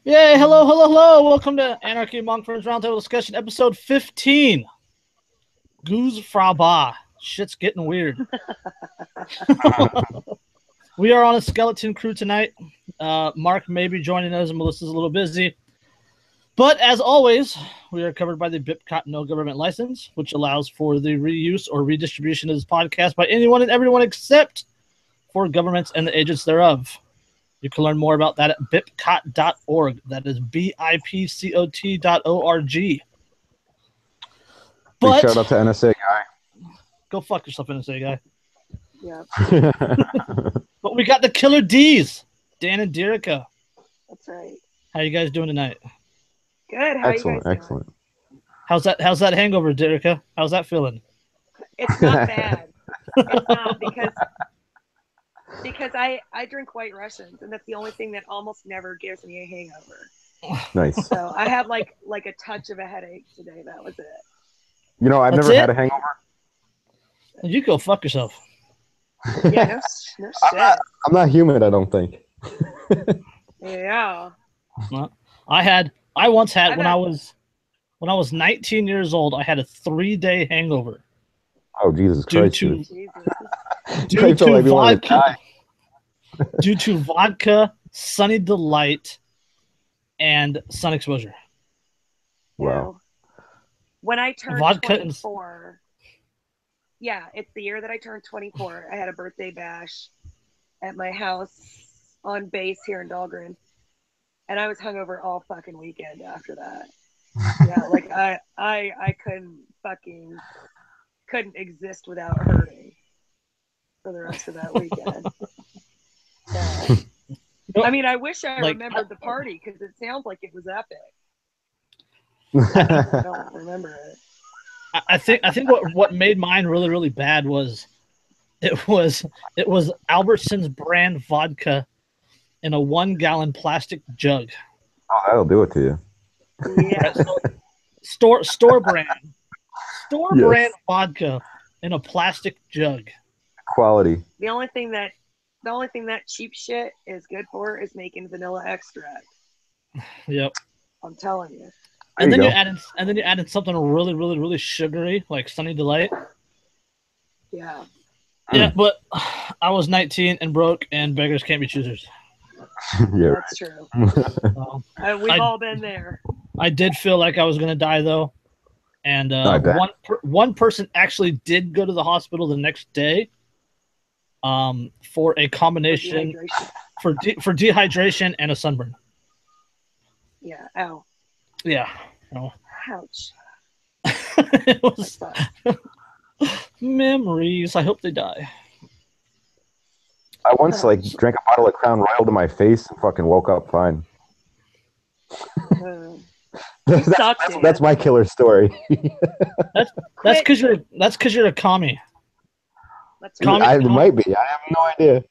Yay, hello, hello, hello. Welcome to Anarchy Among Friends Roundtable Discussion, episode 15. Goosfraba. Shit's getting weird. We are on a skeleton crew tonight. Mark may be joining us, and Melissa's a little busy. But as always, we are covered by the BIPCOT no government license, which allows for the reuse or redistribution of this podcast by anyone and everyone except for governments and the agents thereof. You can learn more about that at bipcot.org. That is bipcot.org. Big shout out to NSA guy. Go fuck yourself, NSA guy. Yeah, But we got the killer D's, Dan and Derica. that's right. How you guys doing tonight? Good. How Excellent, you guys excellent. How's that hangover, Derica? How's that feeling? It's not bad. It's not because I drink White Russians, and that's the only thing that almost never gives me a hangover. Nice. So I had like a touch of a headache today. That was it. You know, I've That's never it? had a hangover. You go fuck yourself. Yeah, no shit. I'm not human, I don't think. Yeah. I once had I'm when not- I was 19 years old, I had a 3-day hangover Oh, Jesus due Christ. to dude. Jesus. I feel like we wanted to die. due to vodka, Sunny Delight, and sun exposure. Wow. No. When I turned Vodka and- 24, yeah, it's the year that I turned 24. I had a birthday bash at my house on base here in Dahlgren, and I was hungover all fucking weekend after that. Yeah, like I couldn't exist without hurting for the rest of that weekend. So, I mean, I wish I remembered the party because it sounds like it was epic. I don't remember it. I think what made mine really, really bad was it was Albertsons brand vodka in a 1-gallon plastic jug. Oh, that'll do it to you. Yeah. Store brand vodka in a plastic jug. Quality. The only thing that cheap shit is good for is making vanilla extract. Yep. I'm telling you. And then There you you add in something really, really, really sugary like Sunny Delight. Yeah. Yeah, but I was 19 and broke, and beggars can't be choosers. Yeah. That's true. We've I- all been there. I did feel like I was going to die though, and I bet. one person actually did go to the hospital the next day, for a combination Dehydration. for dehydration and a sunburn. Yeah. Ow. Yeah, no. Ouch. It was That sucks. memories. I hope they die. I once drank a bottle of Crown Royal to my face and fucking woke up fine. suck, Dan. That's my killer story. That's because you're a commie. That's Commie- right. It might be. I have no idea.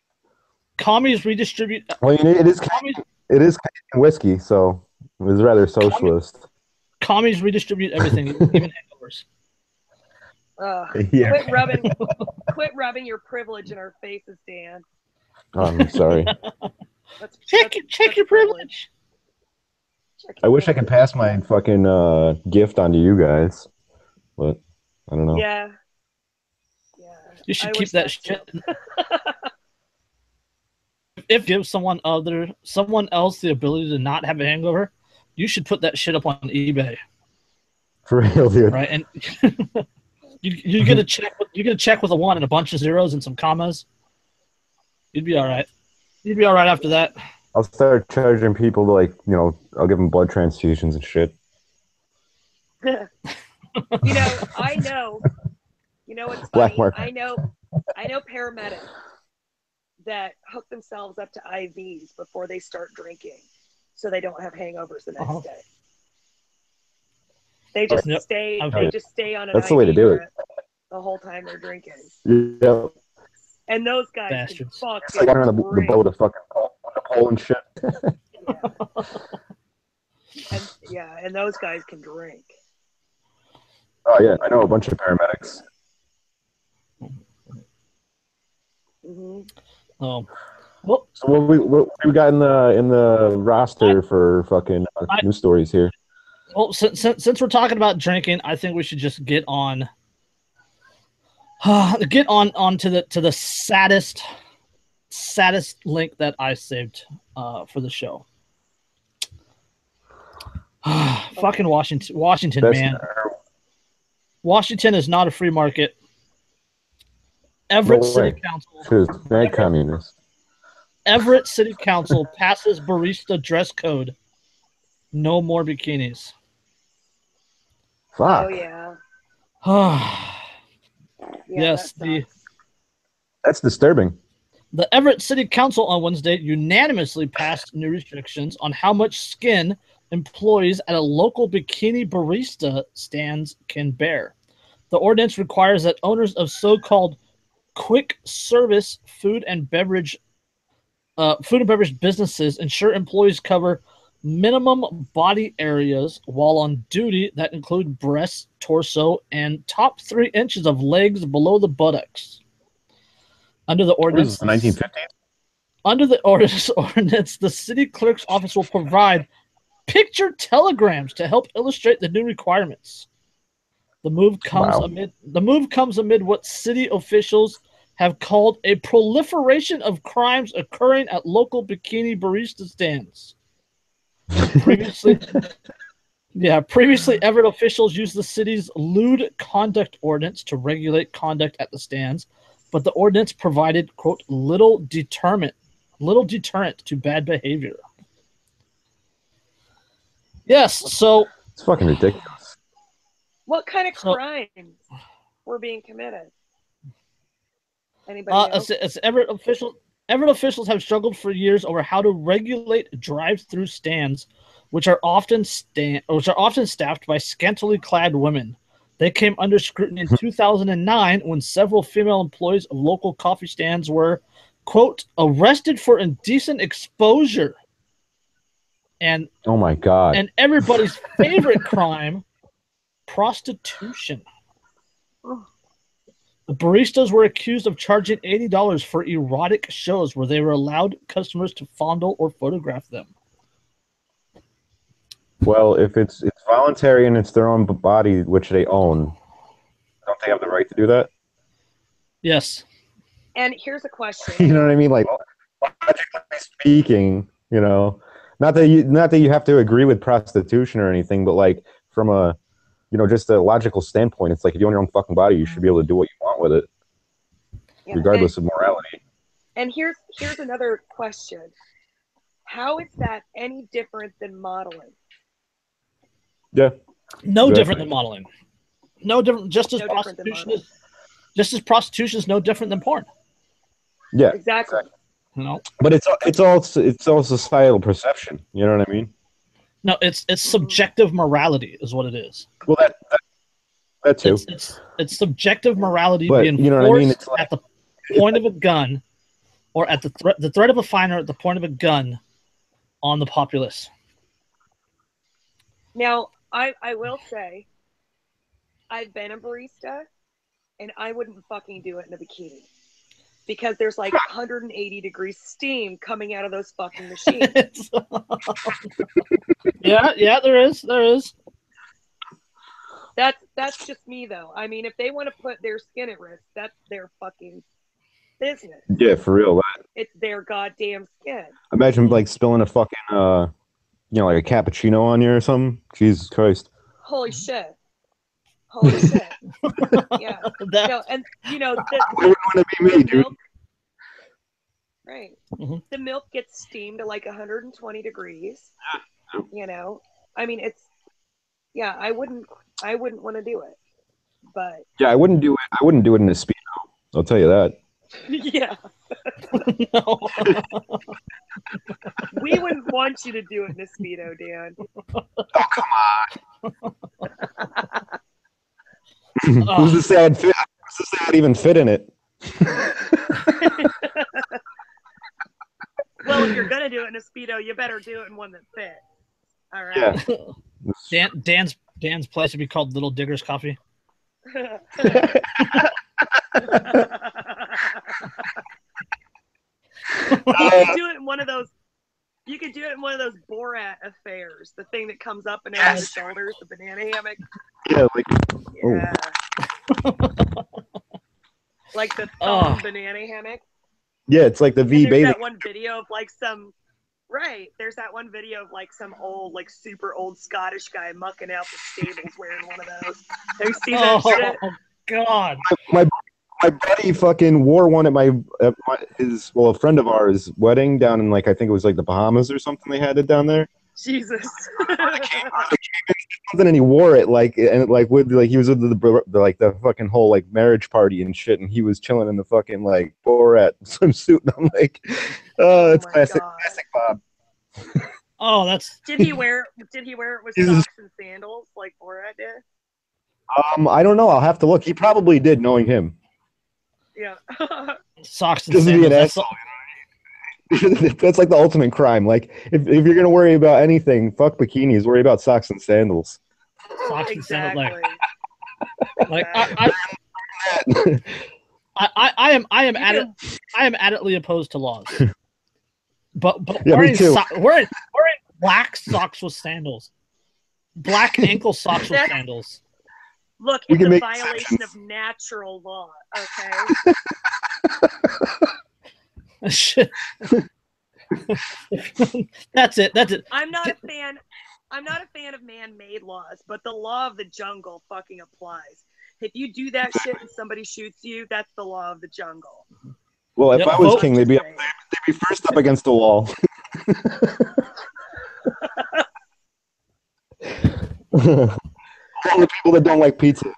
Commies redistribute. Well, you know, it is Commies, Canadian whiskey, so it was rather socialist. commies redistribute everything, even hangovers. Yeah. Quit rubbing your privilege in our faces, Dan. I'm sorry. Check your privilege. I wish I could pass my fucking gift on to you guys, but I don't know. Yeah. You should I keep wish that that shit. If you give someone else the ability to not have a hangover, you should put that shit up on eBay, For real, dude. right? And you get a check with a 1 and a bunch of zeros and some commas. You'd be all right. You'd be all right after that. I'll start charging people to I'll give them blood transfusions and shit. I know. You know what's Black funny? market. I know paramedics that hook themselves up to IVs before they start drinking, so they don't have hangovers the next day. They just Yep. stay. Oh, They yeah. just stay on an That's the IV way to do it. drip the whole time they're drinking. Yeah. And those guys Bastards. can It's like on the boat of fucking pole and shit. And those guys can drink. Oh, yeah. I know a bunch of paramedics. Mm-hmm. Oh, Well, So what we got in the roster for fucking news stories here? Well, since we're talking about drinking, I think we should just get on to the saddest link that I saved for the show. Fucking Washington, man. Washington is not a free market. Everett City Council. Very communist. Everett City Council passes barista dress code. No more bikinis. Fuck. Oh yeah. Yes, that's disturbing. The Everett City Council on Wednesday unanimously passed new restrictions on how much skin employees at a local bikini barista stands can bear. The ordinance requires that owners of so-called quick service food and beverage businesses ensure employees cover minimum body areas while on duty that include breasts, torso, and top 3 inches of legs below the buttocks. Under the ordinance, the 1950s? Under the ordinance, the city clerk's office will provide picture telegrams to help illustrate the new requirements. The move comes amid what city officials have called a proliferation of crimes occurring at local bikini barista stands. Previously, Everett officials used the city's lewd conduct ordinance to regulate conduct at the stands, but the ordinance provided, quote, little deterrent to bad behavior. Yes, so it's fucking ridiculous. What kind of crimes were being committed? Anybody else? Everett officials have struggled for years over how to regulate drive-through stands, which are often staffed by scantily clad women. They came under scrutiny in 2009 when several female employees of local coffee stands were, quote, arrested for indecent exposure. And oh my god! And everybody's favorite crime, prostitution. The baristas were accused of charging $80 for erotic shows where they were allowed customers to fondle or photograph them. Well, if it's voluntary and it's their own body, which they own, don't they have the right to do that? Yes. And here's a question. You know what I mean? Like, logically speaking, you know, not that you have to agree with prostitution or anything, but like from a, you know, just a logical standpoint, it's like if you own your own fucking body, you should be able to do what you want with it, regardless of morality. And here's another question: how is that any different than modeling? Yeah. No different than modeling. No different. Just as prostitution is no different than porn. Yeah. Exactly. No. But it's all societal perception. You know what I mean? No, it's subjective morality is what it is. Well, that too. It's subjective morality but, being you know forced what I mean? It's at the point of a gun, or at the threat of a finer at the point of a gun on the populace. Now, I will say, I've been a barista, and I wouldn't fucking do it in a bikini. Because there's like 180 degrees steam coming out of those fucking machines. yeah, there is. That's just me though. I mean, if they want to put their skin at risk, that's their fucking business. Yeah, for real. It's their goddamn skin. Imagine like spilling a fucking you know, like a cappuccino on you or something. Jesus Christ. Holy shit. Yeah. And you know, it wouldn't want to be me, dude. Milk, right. Mm-hmm. The milk gets steamed to like 120 degrees. You know, I mean, I wouldn't want to do it, but yeah, I wouldn't do it in a Speedo. I'll tell you that. Yeah. No. We wouldn't want you to do it in a Speedo, Dan. Oh, come on. Who's the sad fit? Who's the sad even fit in it? Well, if you're gonna do it in a Speedo, you better do it in one that fits. All right. Yeah. Dan's place would be called Little Digger's Coffee. could do it in one of those. You could do it in one of those Borat affairs. The thing that comes up and over the shoulders, the banana hammock. Yeah, like Yeah. Like the thumb banana hammock. yeah, it's like the V And there's bathing. that one video of like some. Right, there's that one video of like some old, like super old Scottish guy mucking out the stables wearing one of those. Have you seen that shit? Oh God! My buddy fucking wore one at a friend of ours wedding down in like I think it was like the Bahamas or something. They had it down there. Jesus. And he wore it like and like with like he was with the fucking whole like marriage party and shit, and he was chilling in the fucking like Borat swimsuit, and I'm like, oh, it's classic Bob. Oh, that's. Did he wear it with socks and sandals like Borat did? I don't know. I'll have to look. He probably did, knowing him. Yeah. Socks and Doesn't sandals. be an asshole. That's like the ultimate crime. Like if you're gonna worry about anything, fuck bikinis. Worry about socks and sandals. Socks and sandals. Exactly. Like I am adamantly opposed to laws. But Yeah, wearing, me too. wearing black socks with sandals, black ankle socks with sandals. Look, We it's can a make violation of natural law. Okay. Shit. That's it. I'm not a fan of man-made laws, but the law of the jungle fucking applies. If you do that shit and somebody shoots you, that's the law of the jungle. Well, if Yep. I was king, they'd be first up against the wall. All the people that don't like pizza.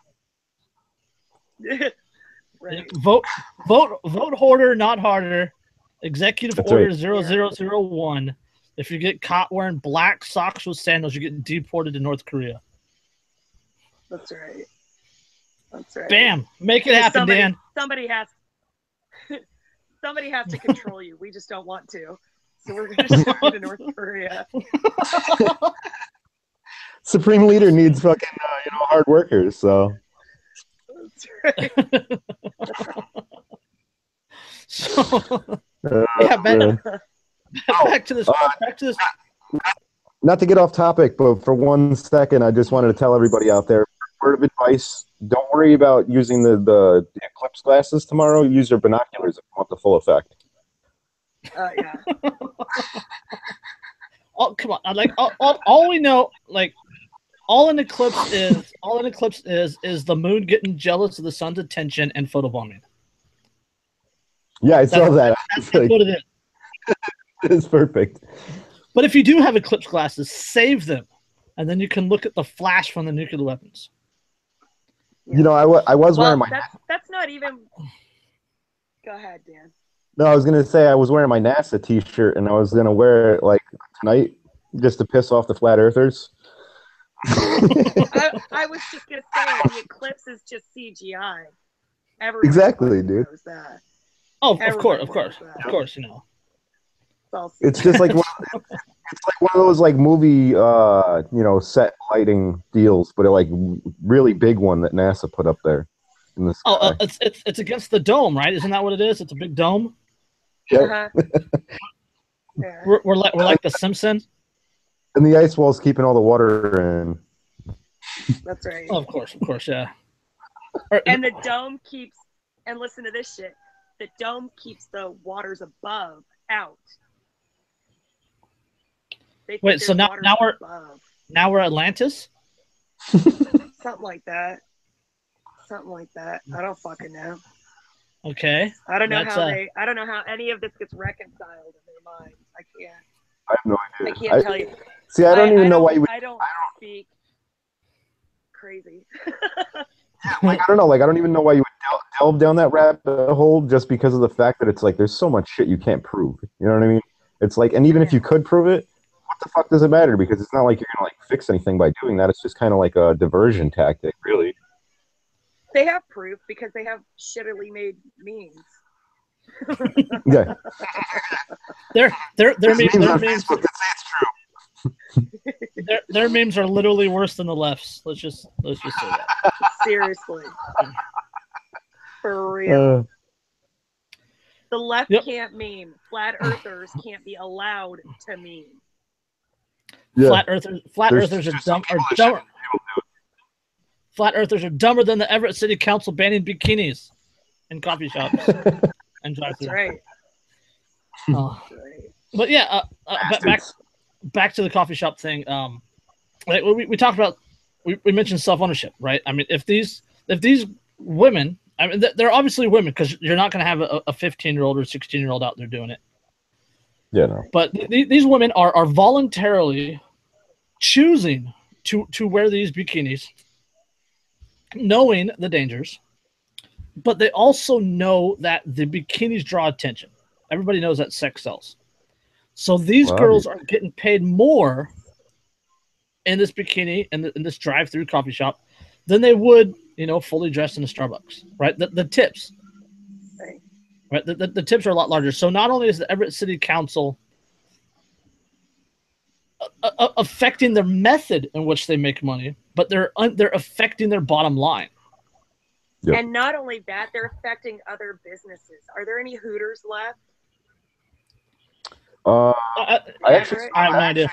Right. Vote harder, not harder. Executive That's Order right. 0001. If you get caught wearing black socks with sandals, you get deported to North Korea. That's right. That's right. Bam! Make it happen, Dan. Somebody has to control you. We just don't want to. So we're going to ship you to North Korea. Supreme leader needs fucking hard workers. So. That's right. So yeah, back to this. Not to get off topic, but for 1 second, I just wanted to tell everybody out there: word of advice: don't worry about using the eclipse glasses tomorrow. Use your binoculars if you want the full effect. Yeah. Oh, come on! Like all we know, like all an eclipse is the moon getting jealous of the sun's attention and photobombing. Yeah, I saw that. That's what it is. It's perfect. But if you do have eclipse glasses, save them, and then you can look at the flash from the nuclear weapons. You know, I was wearing my. That's not even. Go ahead, Dan. No, I was gonna say I was wearing my NASA T-shirt, and I was gonna wear it like tonight just to piss off the flat earthers. I was just gonna say the eclipse is just CGI. Everyone Exactly, dude. knows that. Oh, of Everyone course, knows that. of course, you know. It's just like it's like one of those like movie set lighting deals, but a like really big one that NASA put up there in the sky. Oh, it's against the dome, right? Isn't that what it is? It's a big dome. Yeah. Yeah. We're like the Simpsons. And the ice wall's keeping all the water in. That's right. Oh, of course, yeah. And the dome keeps, and listen to this shit, the dome keeps the waters above out. Wait, so now we're Atlantis? Something like that. I don't fucking know. Okay. I don't know how any of this gets reconciled in their minds. I can't. I have no idea. I can't tell you. See, I don't even know why you would. I don't speak crazy. Like, I don't know. Like, I don't even know why you would delve down that rabbit hole just because of the fact that it's like there's so much shit you can't prove. You know what I mean? It's like, and even if you could prove it, what the fuck does it matter? Because it's not like you're gonna like fix anything by doing that. It's just kind of like a diversion tactic, really. They have proof because they have shittily made memes. Yeah. Their memes are literally worse than the left's. Let's just say that. Seriously. For real. The left Yep. can't meme. Flat earthers can't be allowed to meme. Yeah. Flat earthers are dumb. Flat earthers are dumber than the Everett City Council banning bikinis in coffee shops and drive-thru. That's right. Oh. That's right. But yeah, back to the coffee shop thing. Like we talked about, we mentioned self-ownership, right? I mean, if these women, I mean, they're obviously women, because you're not going to have a 15-year-old or 16-year-old out there doing it. Yeah, no. But these women are voluntarily choosing to wear these bikinis, knowing the dangers, but they also know that the bikinis draw attention. Everybody knows that sex sells. So these girls are getting paid more in this bikini and in this drive-through coffee shop than they would, fully dressed in a Starbucks, right? The tips, right? The tips are a lot larger. So not only is the Everett City Council affecting their method in which they make money, but they're affecting their bottom line. Yep. And not only that, they're affecting other businesses. Are there any Hooters left? I have no idea.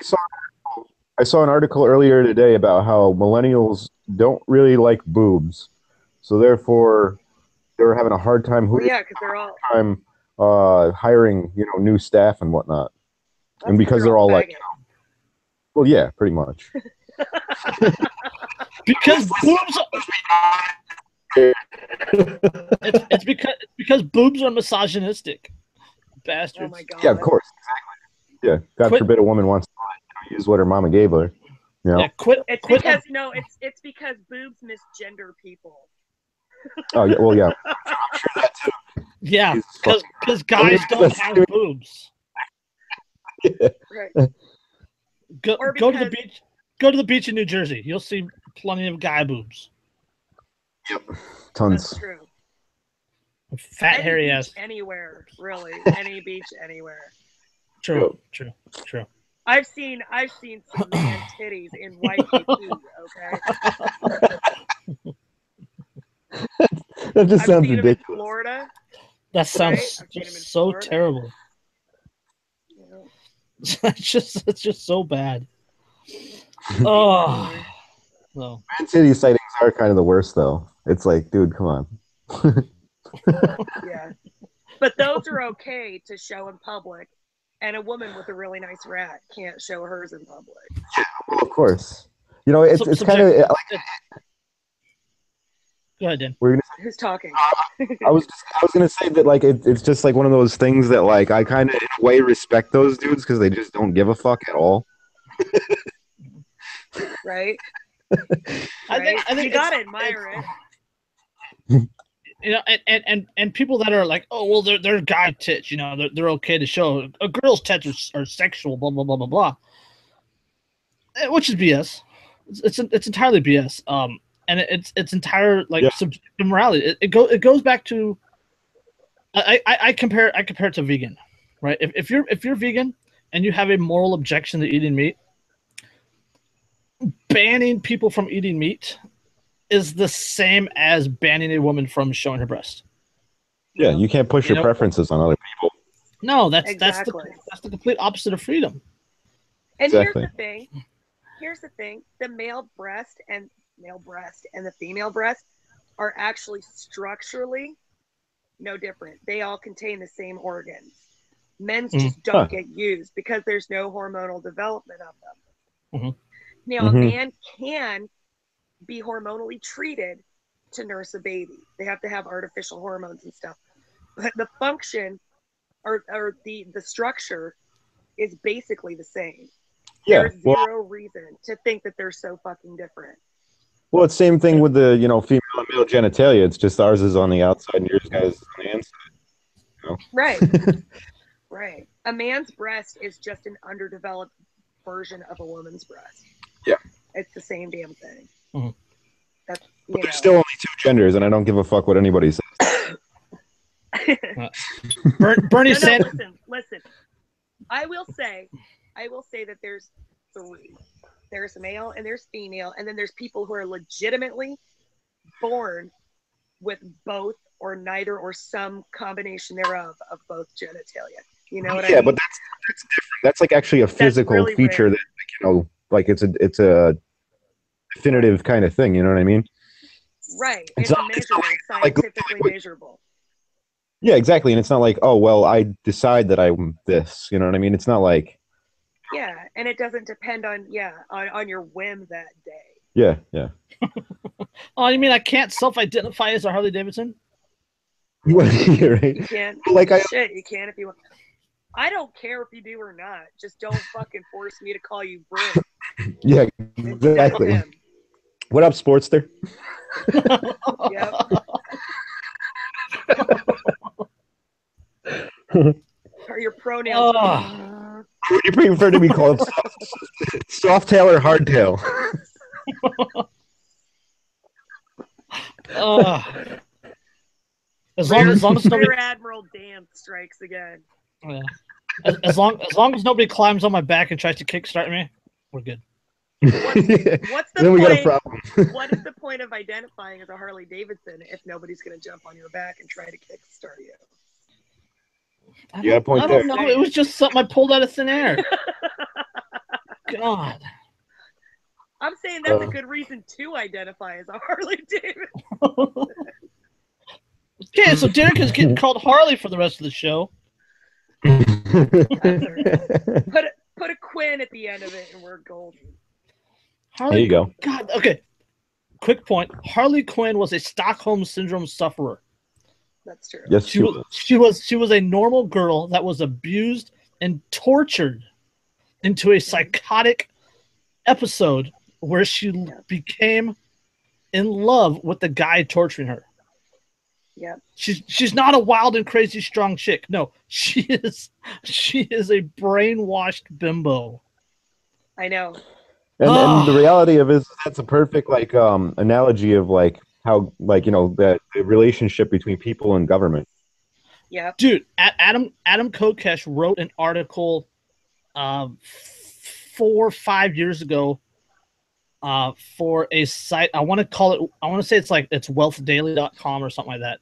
I saw an article earlier today about how millennials don't really like boobs, so therefore they're having a hard time. Well, yeah, because they're all hiring, new staff and whatnot, and because they're all like, well, yeah, pretty much. Because boobs. It's because boobs are misogynistic, bastards. Oh my god. Yeah, of course, exactly. Yeah, God forbid a woman wants to use what her mama gave her. Yeah, quit. It's because boobs misgender people. Oh yeah, well yeah, I'm sure that too. Yeah, because guys don't have boobs. Yeah. Right. Go to the beach. Go to the beach in New Jersey. You'll see plenty of guy boobs. Yep, tons. That's true. Fat hairy ass. Anywhere, really. Any beach anywhere. True. I've seen some man titties in Waikiki, okay? That just sounds ridiculous. In Florida. That sounds just so terrible. Yeah. it's just so bad. Oh. No. Man titty sightings are kind of the worst, though. It's like, dude, come on. Yeah. But those are okay to show in public, and a woman with a really nice rat can't show hers in public. Yeah, well, of course. It's kind of like. Go ahead, Dan. Who's talking? I was gonna say that like it's just like one of those things that like I kind of in a way respect those dudes because they just don't give a fuck at all. Right. I think you gotta admire it. And people that are like, oh well, they're guy tits, they're okay to show. A girl's tits are sexual, blah blah blah blah blah, which is BS. It's entirely BS. And it's entire subjective morality. It goes back to I compare it to vegan, right? If you're vegan and you have a moral objection to eating meat, banning people from eating meat is the same as banning a woman from showing her breast. Yeah, you can't push your preferences on other people. No, that's the complete opposite of freedom. And here's the thing: the male breast and the female breast are actually structurally no different. They all contain the same organs. Men's just don't get used because there's no hormonal development of them. Mm-hmm. Now, a man can be hormonally treated to nurse a baby. They have to have artificial hormones and stuff. But the function or the structure is basically the same. Yeah, There's zero reason to think that they're so fucking different. Well, it's same thing with the female and male genitalia. It's just ours is on the outside and yours guys is on the inside. Right. Right. A man's breast is just an underdeveloped version of a woman's breast. Yeah. It's the same damn thing. Mm-hmm. There's still only two genders, and I don't give a fuck what anybody says. Bernie Sanders. Listen. I will say that there's three. There's male and there's female, and then there's people who are legitimately born with both or neither or some combination thereof of both genitalia. You know what I Yeah, mean? but that's different. That's like actually a physical really feature rare. that, like it's a definitive kind of thing. You know what I mean? Right. It's It's not measurable, like scientifically measurable. yeah, exactly. And it's not like, oh well, I decide that I'm this. You know what I mean? It's not like Yeah, and it doesn't depend on on your whim that day. yeah. Oh, you mean I can't self-identify as a Harley Davidson? You're right. You can't. Like Shit, you can if you want. I don't care if you do or not. Just don't fucking force me to call you Brent. yeah, Instead of exactly. him. What up, Sportster? Yep. Or your pronouns. Would you prefer to be called soft tail or hard tail? As long as nobody, Rear Admiral Dan strikes again. yeah. As long as nobody climbs on my back and tries to kickstart me, we're good. What's the Then we got a point? problem. What is the point of identifying as a Harley Davidson if nobody's going to jump on your back and try to kickstart you? You got a point I don't know. It was just something I pulled out of thin air. God. I'm saying that's a good reason to identify as a Harley Davidson. Okay, so Derek is getting called Harley for the rest of the show. Put a Quinn at the end of it and we're golden. Harley, there you go. God, okay. Quick point. Harley Quinn was a Stockholm Syndrome sufferer. That's true. Yes, she was a normal girl that was abused and tortured into a psychotic episode where she became in love with the guy torturing her. Yeah. She's not a wild and crazy strong chick. No, she is a brainwashed bimbo. I know. And the reality of it is that's a perfect analogy of how the relationship between people and government. Yeah. Dude, Adam Kokesh wrote an article 4 or 5 years ago for a site. I want to say it's wealthdaily.com or something like that.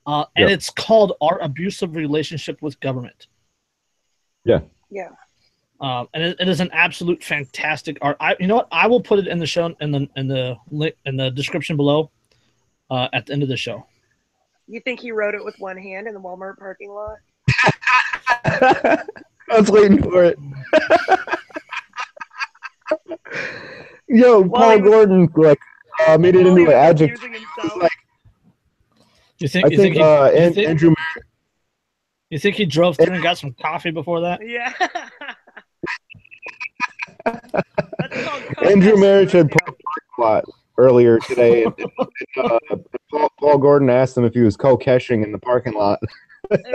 And it's called Our Abusive Relationship with Government. Yeah. Yeah. And it is an absolute fantastic art. You know what? I will put it in the show in the link in the description below at the end of the show. You think he wrote it with one hand in the Walmart parking lot? I was waiting for it. Yo, Paul Gordon made it into an adjective. Andrew. You think he drove through and got some coffee before that? Yeah. Andrew Marriage had put a lot earlier today. Paul Gordon asked him if he was co-cashing in the parking lot.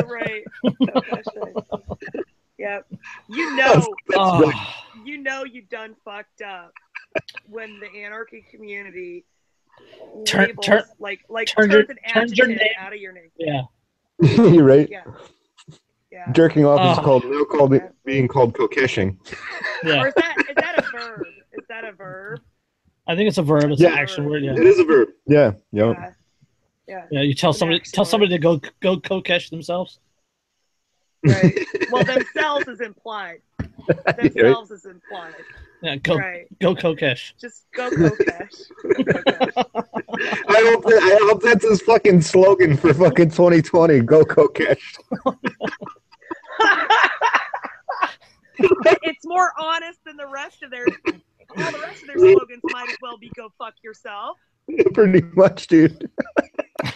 Right. Yep. You done fucked up when the Anarchy community turns an adjective out of your name. Yeah. You're right. Yeah. Jerking off is called being called co-cashing. Yeah. Or is that a verb? Is that a verb? I think it's a verb. It's an action word. Yeah. It is a verb. Yeah. Yep. Yeah. You tell somebody to go co-cash themselves. Right. Well, themselves is implied. Themselves is implied. Yeah. Go co-cash. Just go co-cash. I hope that's his fucking slogan for fucking 2020. Go co-cash. It's more honest than the rest of theirs. All the rest of their slogans might as well be "Go fuck yourself." Pretty much, dude.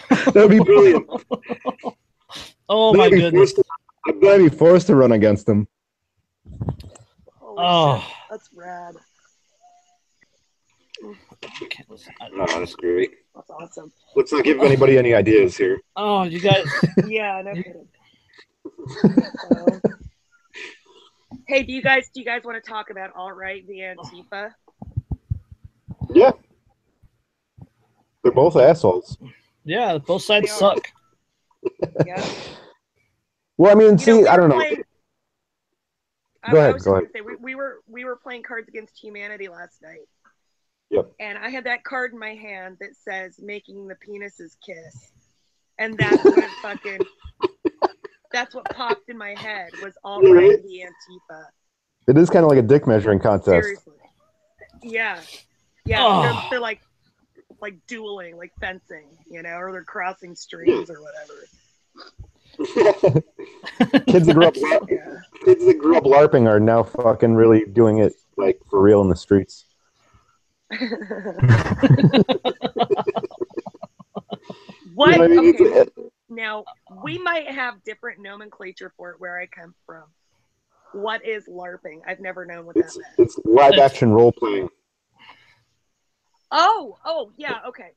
That'd be brilliant. Oh my goodness! I'm glad he forced to run against him. Holy shit. That's rad. No, that's great. That's awesome. Let's not give anybody any ideas here. Oh, you guys. Yeah, no kidding. Hey, do you guys want to talk about alt-right via Antifa? Yeah. They're both assholes. Yeah, both sides suck. Yeah. Well, I mean, I don't know. Go ahead. Say, we were playing Cards Against Humanity last night. Yep. And I had that card in my hand that says "Making the Penises Kiss." And that's what that's what popped in my head was alt-right and the Antifa. It is kind of like a dick measuring contest. Seriously. Yeah. Yeah. Oh. They're like dueling, like fencing, or they're crossing streams or whatever. Kids that grew up LARPing are now fucking really doing it like for real in the streets. What? You know what I mean? Okay. Now, we might have different nomenclature for it where I come from. What is LARPing? I've never known what that meant. It's live action role playing. Oh, yeah, okay.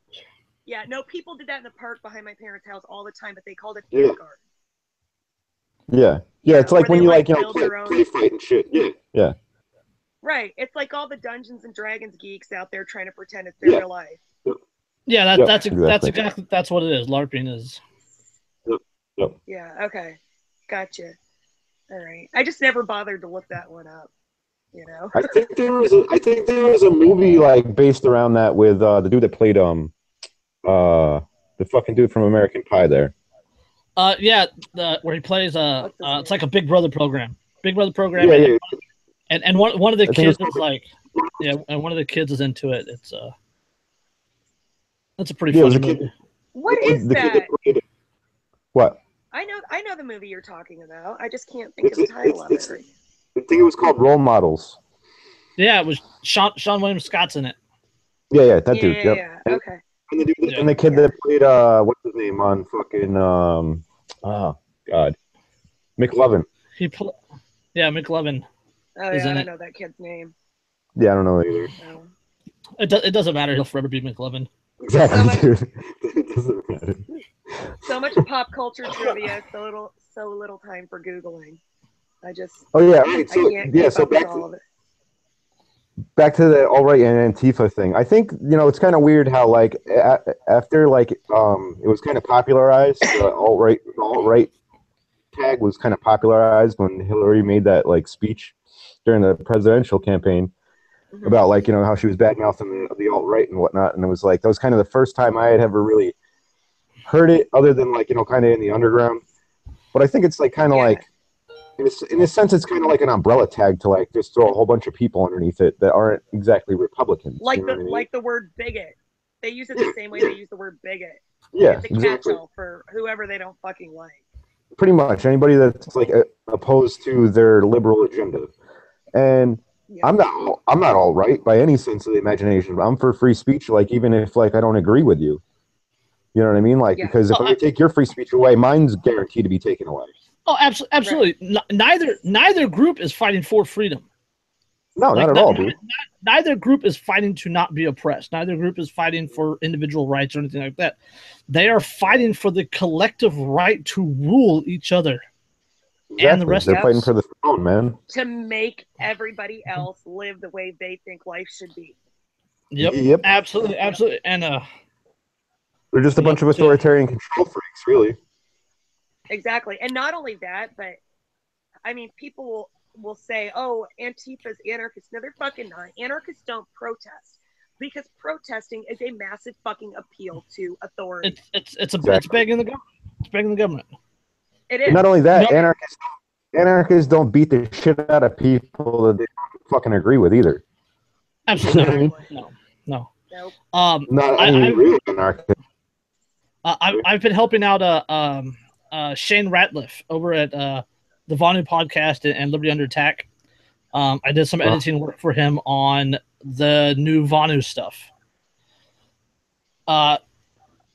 Yeah, no, people did that in the park behind my parents' house all the time, but they called it field guard. Yeah, it's like when you play fight and shit. Yeah. Right. It's like all the Dungeons and Dragons geeks out there trying to pretend it's their real life. Yeah, that's exactly what it is. LARPing is. Yep. Yeah. Okay. Gotcha. All right. I just never bothered to look that one up. I think there was a movie like based around that with the dude that played the fucking dude from American Pie there. Yeah, where he plays it's like a Big Brother program. Big Brother program. Yeah. And one of the kids is like, and one of the kids is into it. That's a pretty funny movie. What is that? What? I know the movie you're talking about. I just can't think of the title of it. I think it was called Role Models. Yeah, it was Sean William Scott's in it. Yeah, that dude. Yep. Yeah, okay. And the kid that played what's his name on fucking oh god, McLovin. McLovin. Oh yeah, I don't know that kid's name. Yeah, I don't know either. No. It doesn't matter. He'll forever be McLovin. Exactly, dude. It doesn't matter. So much pop culture trivia, so little time for Googling. Oh yeah, right. So back to the alt-right and Antifa thing. I think it's kind of weird how like after like it was kind of popularized. The alt-right tag was kind of popularized when Hillary made that like speech during the presidential campaign about like how she was badmouthing the alt-right and whatnot, and it was like that was kind of the first time I had ever really heard it, other than like kind of in the underground. But I think it's like kind of like in a sense, it's kind of like an umbrella tag to like just throw a whole bunch of people underneath it that aren't exactly Republicans. Like the word bigot. They use it the same way they use the word bigot. Yeah, it's a catch-all for whoever they don't fucking like. Pretty much anybody that's like opposed to their liberal agenda. And I'm not all right by any sense of the imagination. I'm for free speech, like even if like I don't agree with you. You know what I mean? Like because if I take your free speech away, mine's guaranteed to be taken away. Oh, absolutely. Right. Neither group is fighting for freedom. No, not at all, dude. Neither group is fighting to not be oppressed. Neither group is fighting for individual rights or anything like that. They are fighting for the collective right to rule each other. Exactly. And the rest They're fighting for the throne, man. To make everybody else live the way they think life should be. Yep. Absolutely. And they're just a bunch of authoritarian control freaks, really. Exactly. And not only that, but I mean, people will say, oh, Antifa's anarchists. No, they're fucking not. Anarchists don't protest because protesting is a massive fucking appeal to authority. It's begging the government. It's begging the government. It is. And not only that, anarchists don't beat the shit out of people that they don't fucking agree with either. Absolutely. No. Nope. Not any real anarchists. I've been helping out Shane Ratliff over at the Vonu podcast and Liberty Under Attack. I did some editing work for him on the new Vonu stuff.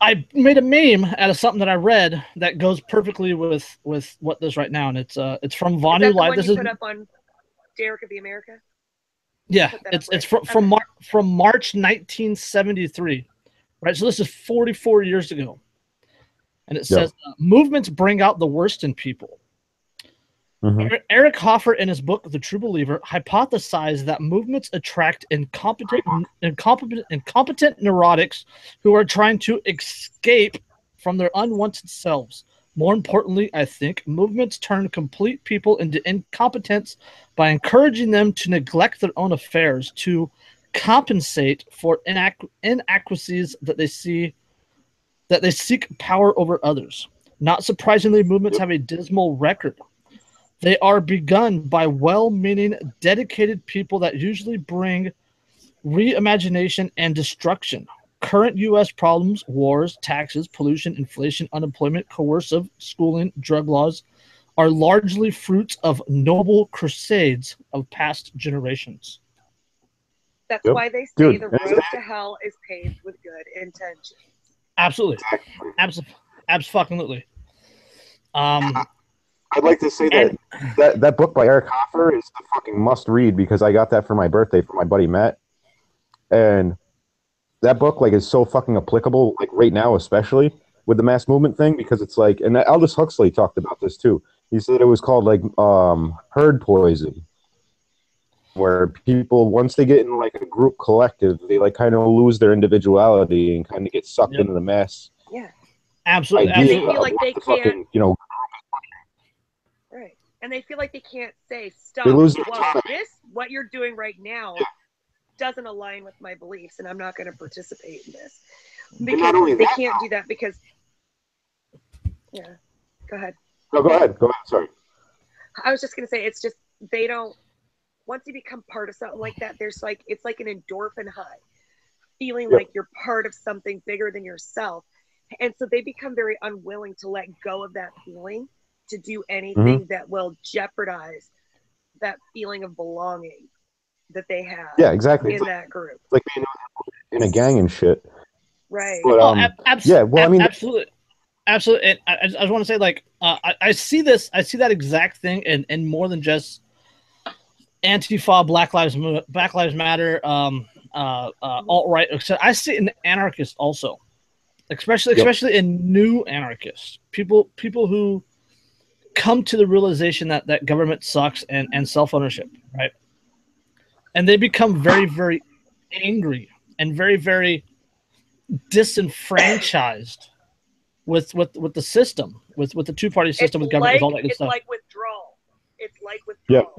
I made a meme out of something that I read that goes perfectly with what this right now, and it's from Vonu Live. This is put up on Derek of the America. Yeah, it's from March 1973, right? So this is 44 years ago, and it says movements bring out the worst in people. Mm-hmm. Eric Hoffer, in his book The True Believer, hypothesized that movements attract incompetent neurotics who are trying to escape from their unwanted selves. More importantly, I think movements turn complete people into incompetents by encouraging them to neglect their own affairs, to compensate for inadequacies that they see that they seek power over others. Not surprisingly, movements have a dismal record. They are begun by well-meaning, dedicated people that usually bring reimagination and destruction. Current U.S. problems, wars, taxes, pollution, inflation, unemployment, coercive schooling, drug laws, are largely fruits of noble crusades of past generations. That's why they say the road to hell is paved with good intentions. Absolutely. Absolutely. I'd like to say that book by Eric Hoffer is the fucking must read because I got that for my birthday from my buddy Matt. And that book like is so fucking applicable, like right now, especially with the mass movement thing, because it's like, and Aldous Huxley talked about this too. He said it was called like herd poison, where people, once they get in like a group collective, they like kind of lose their individuality and kind of get sucked into the mass. Yeah, absolutely. And they feel like they can't, fucking, you know, right? And they feel like they can't say stop. They lose their Whoa, what you're doing right now doesn't align with my beliefs, and I'm not going to participate in this because they can't do that because. Yeah, go ahead. No, go ahead. Sorry. I was just going to say, it's just, they don't, once you become part of something like that, there's like, it's like an endorphin high, feeling like you're part of something bigger than yourself. And so they become very unwilling to let go of that feeling, to do anything that will jeopardize that feeling of belonging that they have. Yeah, exactly. In that group. It's like being in a gang and shit. Right. But, yeah, well, I mean, absolutely. Absolutely. And I just want to say, like, I see that exact thing in more than just Antifa, Black Lives Matter, alt-right. I see it in anarchists also, especially in new anarchists, people who come to the realization that government sucks and self-ownership, right? And they become very, very angry and very, very disenfranchised with the system, with the two-party system, with government, with all that good stuff. It's like withdrawal. It's like withdrawal.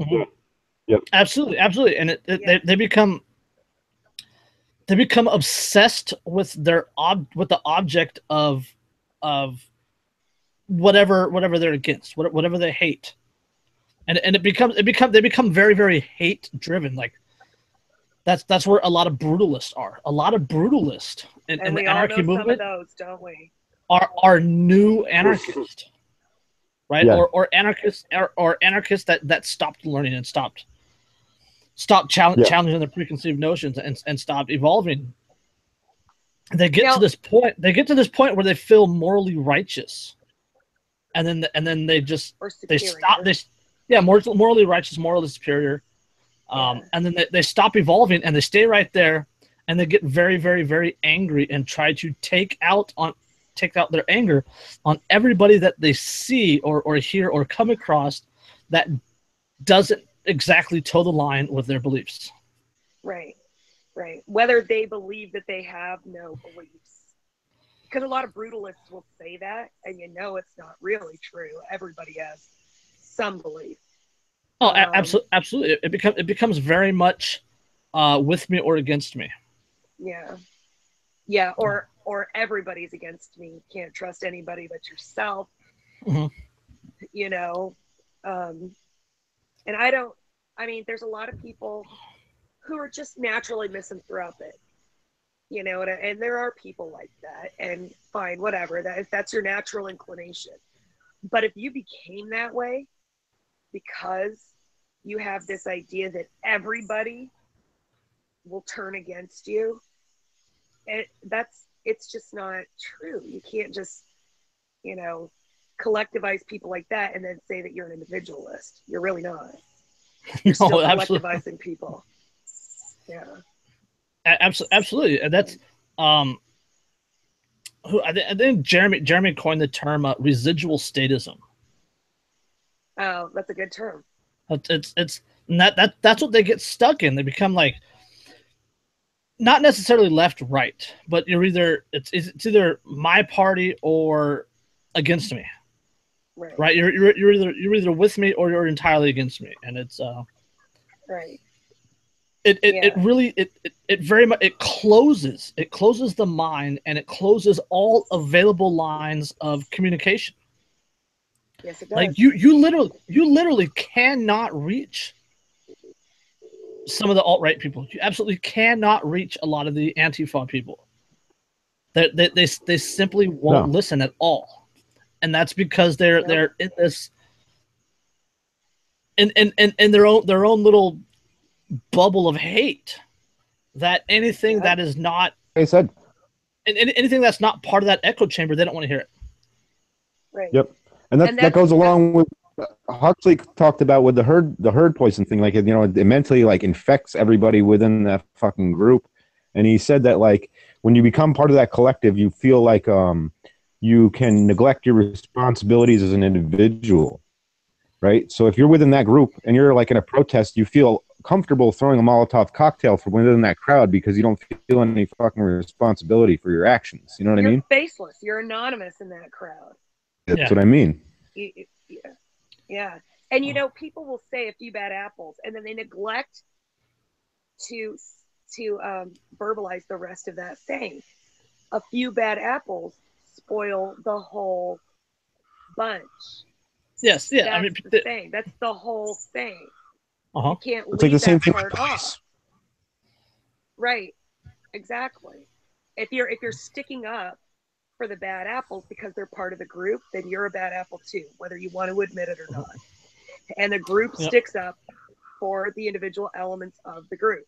Yep. Absolutely. And they become obsessed with the object of whatever they're against, whatever they hate, and they become very, very hate driven. Like that's where a lot of brutalists are. A lot of brutalists in the anarchy movement. Some of those, don't we? Are new anarchists, right? Yeah. Or anarchists that stopped learning and stopped challenging their preconceived notions and stopped evolving. They get to this point. They get to this point where they feel morally righteous, and then they stop. Morally righteous, morally superior, and then they stop evolving and they stay right there, and they get very, very, very angry and try to take out their anger on everybody that they see or hear or come across that doesn't exactly toe the line with their beliefs. Right. Whether they believe that they have no beliefs. Because a lot of brutalists will say that, and it's not really true. Everybody has some belief. Oh, absolutely. It becomes very much with me or against me. Yeah, or everybody's against me. Can't trust anybody but yourself. Mm-hmm. And there's a lot of people who are just naturally misanthropic, and there are people like that, and fine, whatever, if that's your natural inclination. But if you became that way because you have this idea that everybody will turn against you, it's just not true. You can't just, collectivize people like that and then say that you're an individualist. You're really not. You're still collectivizing people. Yeah. Absolutely. And that's I think Jeremy coined the term residual statism. Oh, that's a good term. That's what they get stuck in. They become like not necessarily left right, but it's either my party or against me. Right. You're either with me or you're entirely against me, and it's right. It really very much closes the mind, and it closes all available lines of communication. Yes, it does. Like you literally cannot reach some of the alt-right people. You absolutely cannot reach a lot of the Antifa people. They simply won't listen at all, and that's because they're in this in their own little bubble of hate. That anything that is not, like I said, and anything that's not part of that echo chamber, they don't want to hear it. Right. Yep, and that goes along with Huxley talked about with the herd poison thing. Like, you know, it mentally like infects everybody within that fucking group. And he said that like when you become part of that collective, you feel like you can neglect your responsibilities as an individual, right? So if you're within that group and you're like in a protest, you feel comfortable throwing a Molotov cocktail from within that crowd because you don't feel any fucking responsibility for your actions. You know what I mean? You're faceless. You're anonymous in that crowd. That's what I mean. Yeah. And you know, people will say a few bad apples, and then they neglect to verbalize the rest of that saying. A few bad apples spoil the whole bunch. Yes, yeah. That's I mean, the thing. That's the whole thing. You can't it's like the same thing part with police. off. Right. Exactly. If you're sticking up for the bad apples because they're part of the group, then you're a bad apple too, whether you want to admit it or not. And the group sticks up for the individual elements of the group.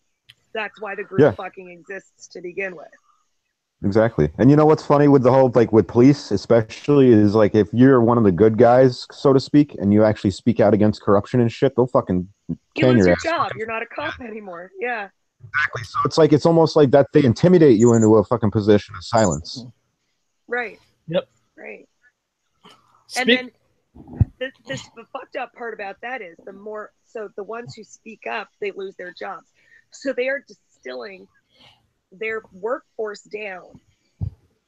That's why the group fucking exists to begin with. Exactly. And you know what's funny with the whole, like with police especially, is like if you're one of the good guys, so to speak, and you actually speak out against corruption and shit, they'll fucking you lose your job. You're not a cop anymore. Yeah. Exactly. So it's like it's almost like that they intimidate you into a fucking position of silence. Right. Yep. Right. And then the fucked up part about that is the ones who speak up, they lose their jobs. So they are distilling their workforce down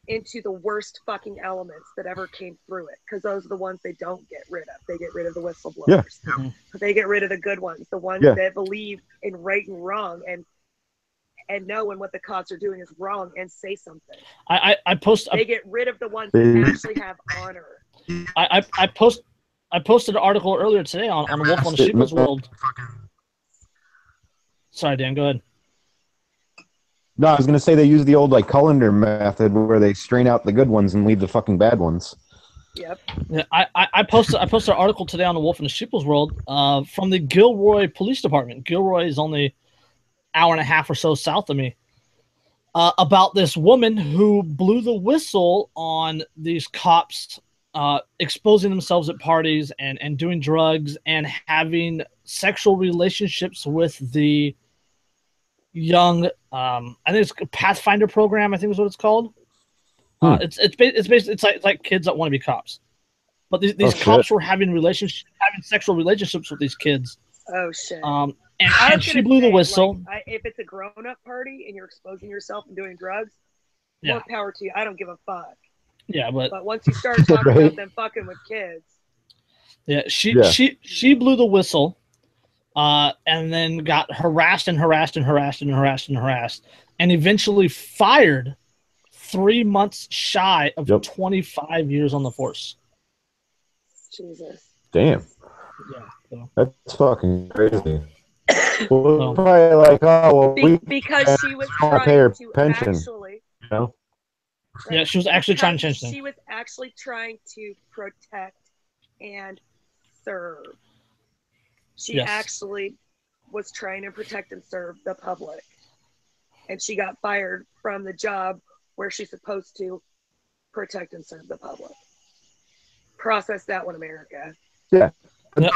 into the worst fucking elements that ever came through it, because those are the ones they don't get rid of. They get rid of the whistleblowers. Yeah. They get rid of the good ones, the ones that believe in right and wrong and know when what the cops are doing is wrong and say something. They get rid of the ones that actually have honor. I posted an article earlier today on Wolf on the Sheep's World. Sorry, Dan, go ahead. No, I was going to say they use the old like colander method where they strain out the good ones and leave the fucking bad ones. Yep. Yeah, I posted an article today on the Wolf and the Sheep's World from the Gilroy Police Department. Gilroy is only an hour and a half or so south of me. About this woman who blew the whistle on these cops exposing themselves at parties and doing drugs and having sexual relationships with the young, I think it's a Pathfinder program, I think is what it's called. It's basically it's like kids that want to be cops, but these cops were having sexual relationships with these kids. Oh shit! And she blew the whistle. Like, if it's a grown-up party and you're exposing yourself and doing drugs, more power to you. I don't give a fuck. Yeah, but once you start talking about them fucking with kids, she blew the whistle. And then got harassed, and eventually fired 3 months shy of 25 years on the force. Jesus. Damn. Yeah. So. That's fucking crazy. Well, probably like, oh, well, because she was trying pay her to pension, actually, you know? Right? Yeah, she was actually trying to change things. She was actually trying to protect and serve. She actually was trying to protect and serve the public. And she got fired from the job where she's supposed to protect and serve the public. Process that one, America. Yeah. The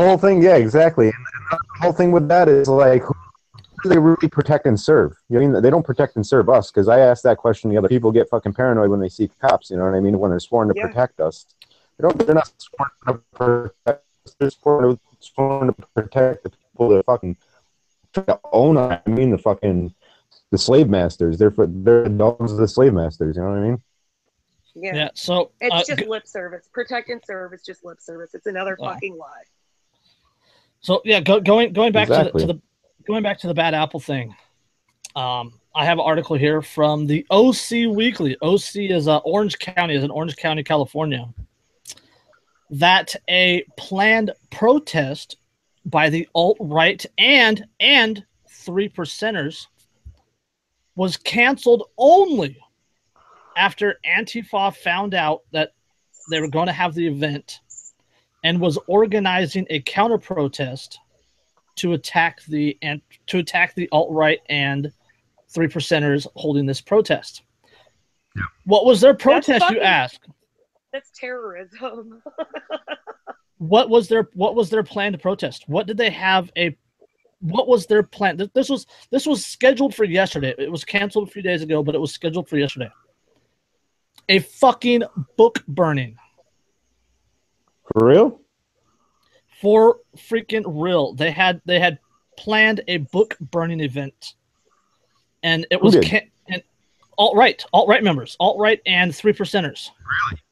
whole thing, yeah, exactly. And the whole thing with that is like, who do they really protect and serve? You know what I mean? They don't protect and serve us, because I asked that question the other people get fucking paranoid when they see cops, you know what I mean? When they're sworn to protect us. They're not sworn to protect us. They're sworn to protect the people that fucking try to own us. I mean, the slave masters. They're the dogs of the slave masters, you know what I mean? Yeah. So it's just lip service. Protect and serve is just lip service. It's another fucking lie. So yeah, going back to going back to the bad apple thing, I have an article here from the OC Weekly. OC is Orange County, is in Orange County, California. That a planned protest by the alt-right and 3%ers was canceled only after Antifa found out that they were going to have the event and was organizing a counter protest to attack the alt-right and 3%ers holding this protest. Yeah. What was their protest, you ask? That's terrorism. What was their plan to protest? What did they have what was their plan? This was scheduled for yesterday. It was canceled a few days ago, but it was scheduled for yesterday. A fucking book burning. For real? For freaking real. They had planned a book burning event. And it was and alt-right members, alt-right and 3%ers. Really?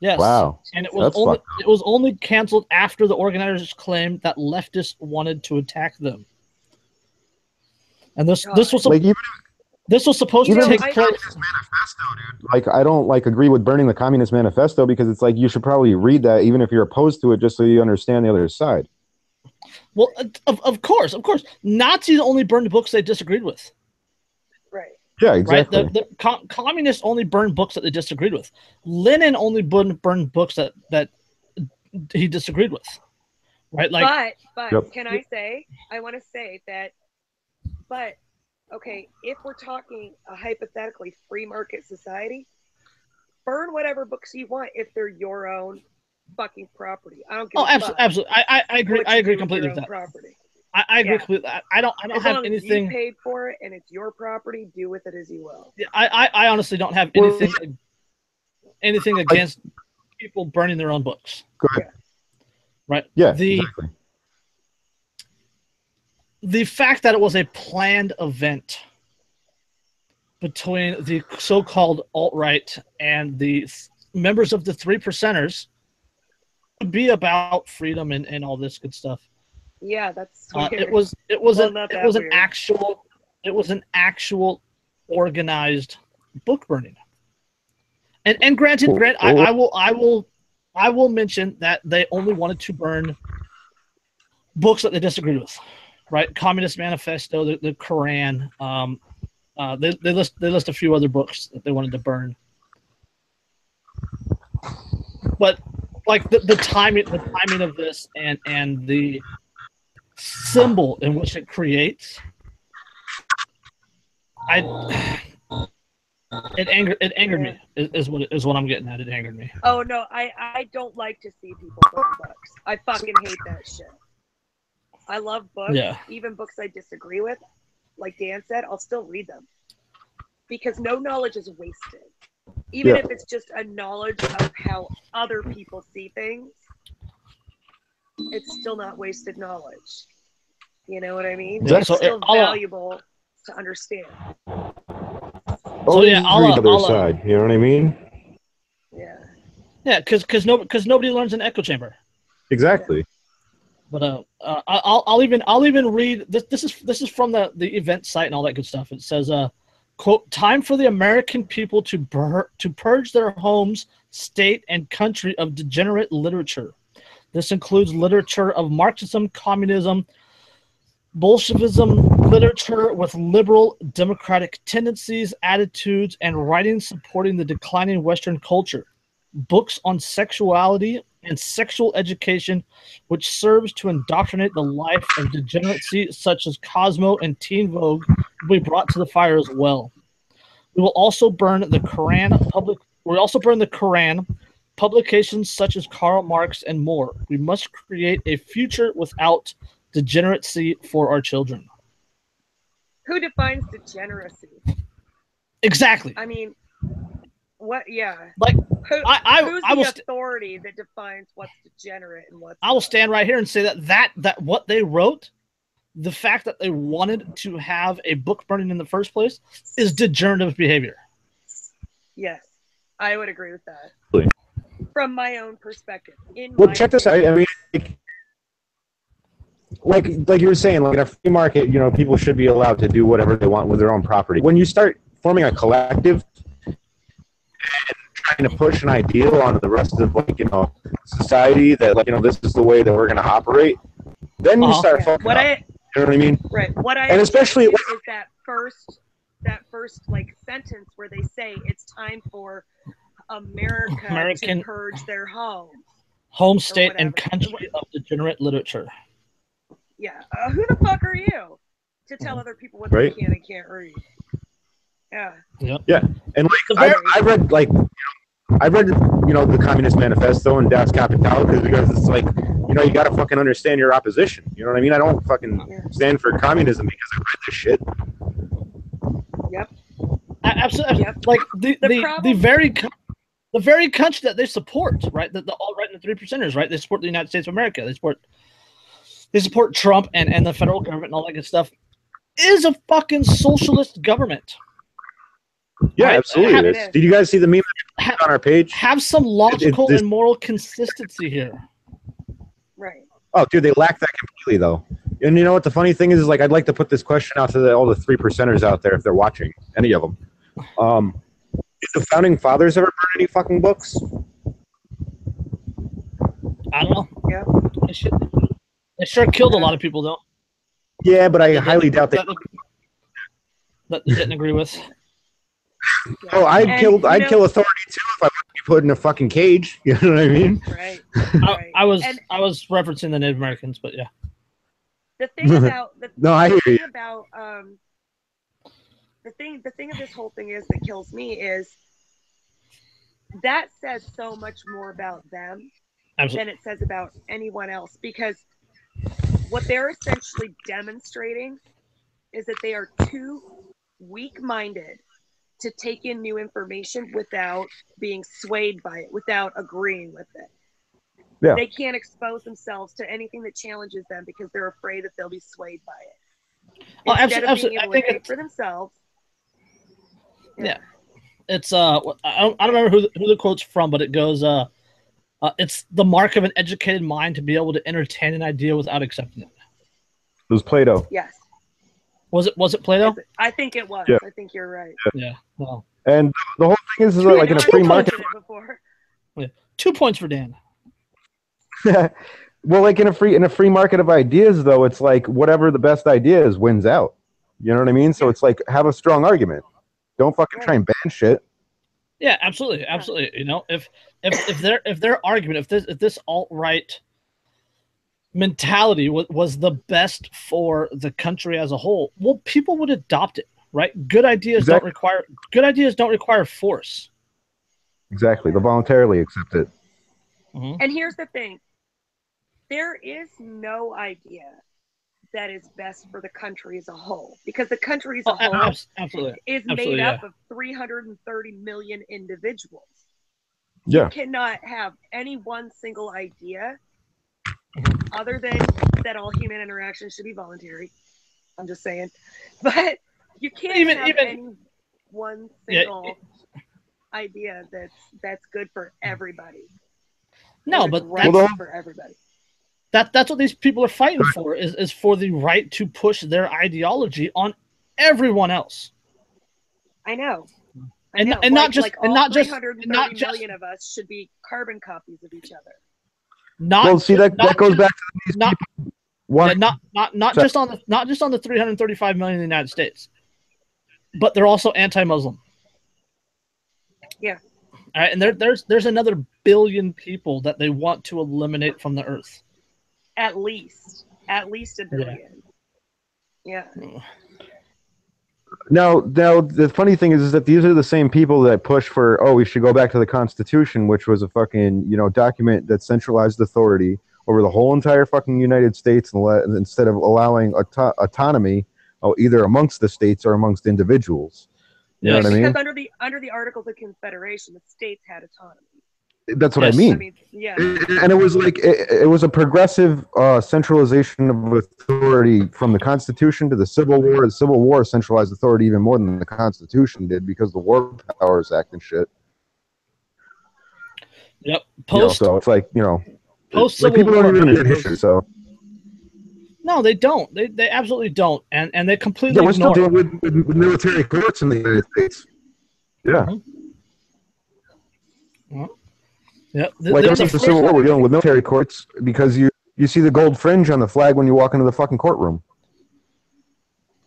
Yes. Wow. And it was only canceled after the organizers claimed that leftists wanted to attack them. And this was like this was supposed to take place. Manifesto, dude. Like, I don't agree with burning the Communist Manifesto, because it's like you should probably read that even if you're opposed to it, just so you understand the other side. Well, of course, Nazis only burned books they disagreed with. Right. Yeah, exactly. Right? The communists only burned books that they disagreed with. Lenin only burned books that he disagreed with. Right? Like, but Yep. Can I say? I want to say that. But okay, if we're talking a hypothetically free market society, burn whatever books you want if they're your own fucking property. I don't give a fuck. Absolutely. I agree. I agree completely with that. Property. I agree completely. I don't As have long as anything. you paid for it and it's your property, do with it as you will. I honestly don't have anything against people burning their own books. Go ahead. Right? Yeah, exactly. The fact that it was a planned event between the so-called alt-right and the members of the 3%ers would be about freedom and all this good stuff. Yeah, that's weird. It was an actual organized book burning. And granted, I will mention that they only wanted to burn books that they disagreed with, right? Communist Manifesto, the Quran. They list a few other books that they wanted to burn. But like the timing of this and the symbol in which it creates, it angered me is what I'm getting at. It angered me. Oh no, I don't like to see people burn books. I fucking hate that shit. I love books, even books I disagree with. Like Dan said, I'll still read them because no knowledge is wasted. Even if it's just a knowledge of how other people see things, it's still not wasted knowledge. You know what I mean? Exactly. It's still valuable to understand. Always read the other side. You know what I mean? Yeah. Yeah, because nobody learns in echo chamber. Exactly. But I'll even read this. This is from the event site and all that good stuff. It says, quote, "Time for the American people to purge their homes, state, and country of degenerate literature. This includes literature of Marxism, communism, Bolshevism, literature with liberal democratic tendencies, attitudes, and writings supporting the declining Western culture. Books on sexuality and sexual education, which serves to indoctrinate the life of degeneracy such as Cosmo and Teen Vogue, will be brought to the fire as well. We will also burn the Quran, publications such as Karl Marx and more. We must create a future without degeneracy for our children." Who defines degeneracy? Exactly. I mean, what? Yeah. Like, who's the authority that defines what's degenerate and what's? I will stand right here and say that what they wrote, the fact that they wanted to have a book burning in the first place, is degenerative behavior. Yes, I would agree with that. Really? From my own perspective. Well, check this out. I mean, like you were saying, like in a free market, you know, people should be allowed to do whatever they want with their own property. When you start forming a collective and trying to push an ideal onto the rest of, like, you know, society that, like, you know, this is the way that we're going to operate, then you start fucking up. You know what I mean? Right. What I and especially is that first like sentence where they say it's time for America to purge their homes. Home state and country of degenerate literature. Yeah. Who the fuck are you to tell other people what they can and can't read? Yeah. Yep. Yeah. And like I read you know, the Communist Manifesto and Das Kapital because it's like, you know, you got to fucking understand your opposition. You know what I mean? I don't fucking stand for communism because I read this shit. Yep. Absolutely. Yep. Like the very country that they support, right? The alt-right and the 3%ers, right? They support the United States of America. They support Trump and the federal government and all that good stuff. Is a fucking socialist government. Yeah, right? Absolutely. Did you guys see the meme on our page? Have some logical and moral consistency here. Right. Oh, dude, they lack that completely, though. And you know what the funny thing is like, I'd like to put this question out to all the 3%ers out there if they're watching, any of them. Did the founding fathers ever burn any fucking books? I don't know. Yeah. They sure killed a lot of people, though. Yeah, but I highly doubt that they didn't agree with. Oh, I'd kill authority too if I would be put in a fucking cage. You know what I mean? Right. I was referencing the Native Americans, but yeah. The thing about I hear you. The thing of this whole thing is that kills me is that says so much more about them than it says about anyone else, because what they're essentially demonstrating is that they are too weak-minded to take in new information without being swayed by it, without agreeing with it. Yeah. They can't expose themselves to anything that challenges them because they're afraid that they'll be swayed by it. Instead of being able to think for themselves. Yeah. It's I don't remember who the quote's from, but it goes it's the mark of an educated mind to be able to entertain an idea without accepting it. It was Plato. Yes. Was it Plato? I think it was. Yeah. I think you're right. Yeah. Well. And the whole thing is like in a free market. Yeah. 2 points for Dan. Well, like in a free market of ideas, though, it's like whatever the best idea is wins out. You know what I mean? So it's like have a strong argument. Don't fucking try and ban shit. Yeah, absolutely. You know, if their argument, if this alt-right mentality was the best for the country as a whole, well, people would adopt it, right? Good ideas don't require force. Exactly. They'll voluntarily accept it. Mm-hmm. And here's the thing. There is no idea that is best for the country as a whole, because the country as a whole is made up of 330 million individuals. Yeah. You cannot have any one single idea other than that all human interaction should be voluntary. I'm just saying. But you can't have any one single idea that's good for everybody. No, but for everybody. That's what these people are fighting for, is for the right to push their ideology on everyone else. I know. And not just 330 million of us should be carbon copies of each other. That goes back to these people. Not just on the 335 million in the United States, but they're also anti-Muslim. Yeah. All right, and there's another billion people that they want to eliminate from the earth. At least a billion. Yeah. Now, the funny thing is that these are the same people that push for, we should go back to the Constitution, which was a fucking, document that centralized authority over the whole entire fucking United States, instead of allowing autonomy, either amongst the states or amongst individuals. You know what I mean? Because under the Articles of Confederation, the states had autonomy. That's what I mean. Yeah. And it was like it was a progressive centralization of authority from the Constitution to the Civil War. The Civil War centralized authority even more than the Constitution did because of the War Powers Act and shit. Yep. So it's like post Civil War. People don't even get history. So No, they don't. They absolutely don't, and they completely Yeah, we're still ignore dealing with military courts in the United States. Yeah. Yeah, Like after the Civil War, we're dealing with military courts because you see the gold fringe on the flag when you walk into the fucking courtroom.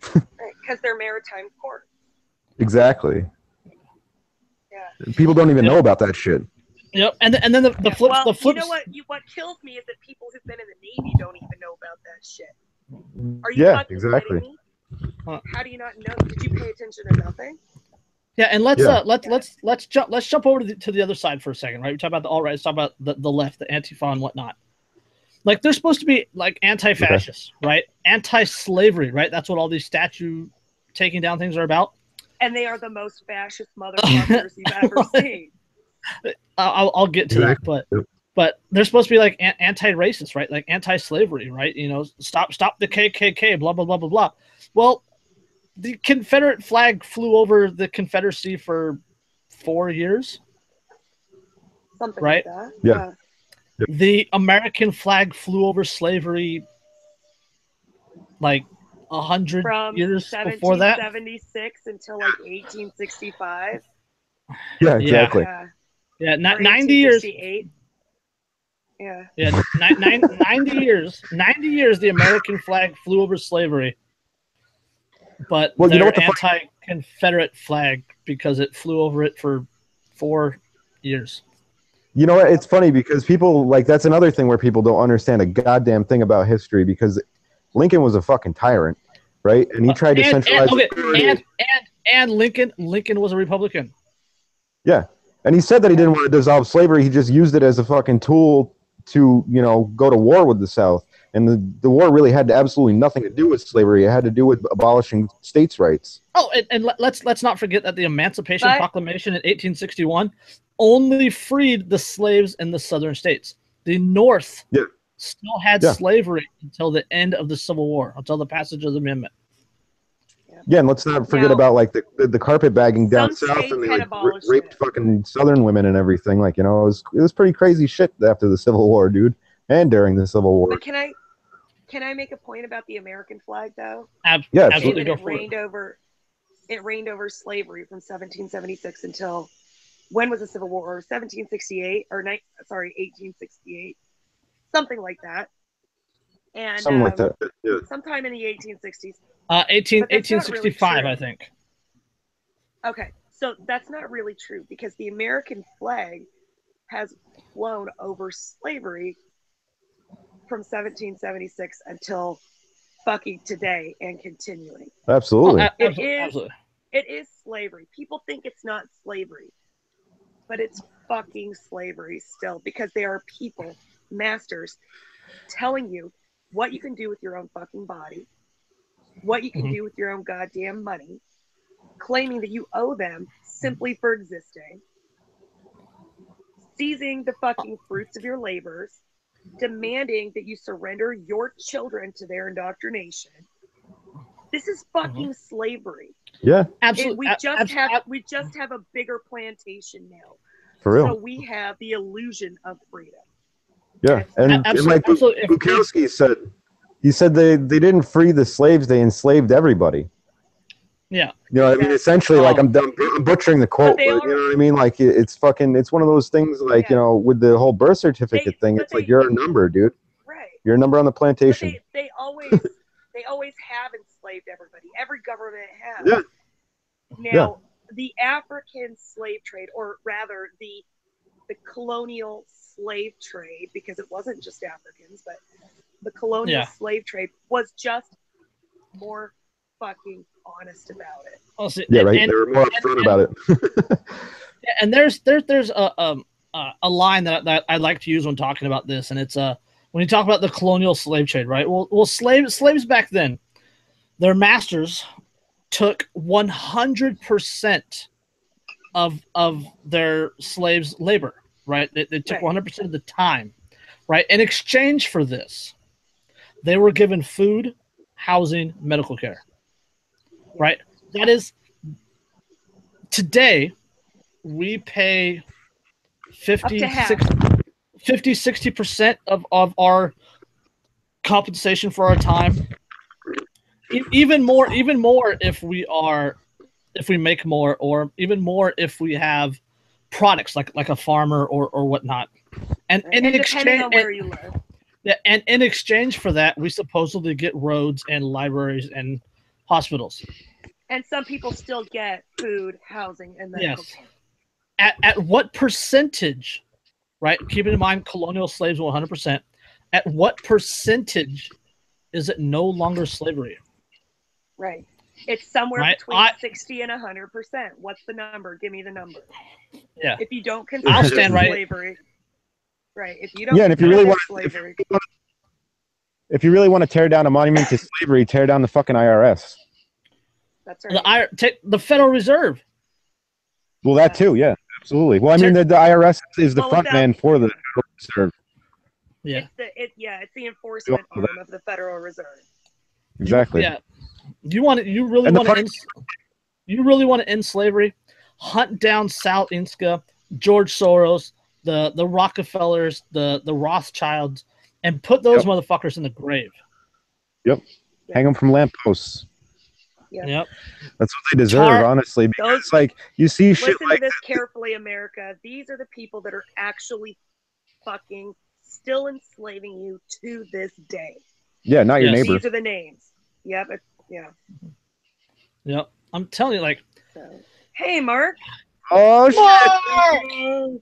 Because they're maritime courts. Exactly. Yeah. People don't even know about that shit. Yep, and then the flip. Well, the flip. you know what kills me is that people who've been in the Navy don't even know about that shit. Are you fucking exactly. kidding me? How do you not know? Did you pay attention to nothing? Yeah, and let's jump over to the other side for a second, right? We talk about the alt-right, let's talk about the left, the Antifa and whatnot. Like they're supposed to be like anti-fascist, right? Anti-slavery, right? That's what all these statue taking down things are about. And they are the most fascist motherfuckers you've ever seen. I'll get to that, but they're supposed to be like anti-racist, right? Like anti-slavery, right? You know, stop the KKK, blah blah blah blah blah. Well, the Confederate flag flew over the Confederacy for 4 years. Something right? Like that. Yeah. The American flag flew over slavery like 100 years before that. 1776 until like 1865. Yeah, exactly. Yeah, 90 years. Yeah. Yeah, 90 years. 90 years the American flag flew over slavery. But they're anti-Confederate flag because it flew over it for 4 years. You know what? It's funny because people like that's another thing where people don't understand a goddamn thing about history because Lincoln was a fucking tyrant, right? And he tried to centralize. And Lincoln was a Republican. Yeah, and he said that he didn't want to dissolve slavery. He just used it as a fucking tool to, you know, go to war with the South. And the war really had absolutely nothing to do with slavery. It had to do with abolishing states' rights. Oh, and let's not forget that the Emancipation Proclamation in 1861 only freed the slaves in the southern states. The North still had slavery until the end of the Civil War, until the passage of the amendment. Yeah, and let's not forget about like the carpetbagging down south and they like raped fucking southern women and everything. Like, you know, it was pretty crazy shit after the Civil War, dude, and during the Civil War. But can I make a point about the American flag though? Yeah, absolutely. It reigned over slavery from 1776 until when was the Civil War? 1768 or 1868, something like that. And something like that. Yeah. Sometime in the 1860s. 1865, really I think. Okay, so that's not really true because the American flag has flown over slavery from 1776 until fucking today and continuing. Absolutely. Absolutely. It is slavery. People think it's not slavery, but it's fucking slavery still because they are people, masters, telling you what you can do with your own fucking body, what you can do with your own goddamn money, claiming that you owe them simply for existing, seizing the fucking fruits of your labors, demanding that you surrender your children to their indoctrination. This is fucking slavery. Yeah, absolutely. We just have a bigger plantation now. For real. So we have the illusion of freedom. Yeah, and like Bukowski said, he said they didn't free the slaves; they enslaved everybody. Yeah, you know what I mean. Essentially, like I'm butchering the quote, but you know what I mean. Like it's one of those things. Like you know, with the whole birth certificate thing, it's like you're a number, dude. Right. You're a number on the plantation. But they always have enslaved everybody. Every government has. Yeah. Now the African slave trade, or rather the colonial slave trade, because it wasn't just Africans, but the colonial slave trade was just more fucking honest about it. Well, see, they were more upfront about it. And there's a line that I like to use when talking about this, and it's when you talk about the colonial slave trade, right? Well, slaves back then, their masters took 100% of their slaves' labor, right? They took 100% of the time, right? In exchange for this, they were given food, housing, medical care, right? That is, today, we pay 50, 60% of our compensation for our time. Even more if we make more, or even more if we have products like a farmer or whatnot. And in depending exchange, on where you live. Yeah, and in exchange for that, we supposedly get roads and libraries and hospitals. And some people still get food, housing, and medical care. At what percentage, right? Keeping in mind colonial slaves were 100%. At what percentage is it no longer slavery? Right. It's somewhere between 60 and 100%. What's the number? Give me the number. Yeah. If you don't consider I'll stand slavery, right? If you don't, and if you really want slavery, if you really want to tear down a monument to slavery, tear down the fucking IRS. That's right. The Federal Reserve. Well, that too, yeah, absolutely. Well, I mean, the IRS is the front man for the Federal Reserve. Yeah. It's the enforcement arm of the Federal Reserve. Exactly. You really want to end slavery? Hunt down Sal Inska, George Soros, the Rockefellers, the Rothschilds, and put those motherfuckers in the grave. Yep. Hang them from lampposts. Yep. That's what they deserve, honestly. Because, you see shit listen to this carefully, America. These are the people that are actually fucking still enslaving you to this day. Yeah, not your neighbor. These are the names. Yep. Yep. I'm telling you, hey, Mark. Oh, shit.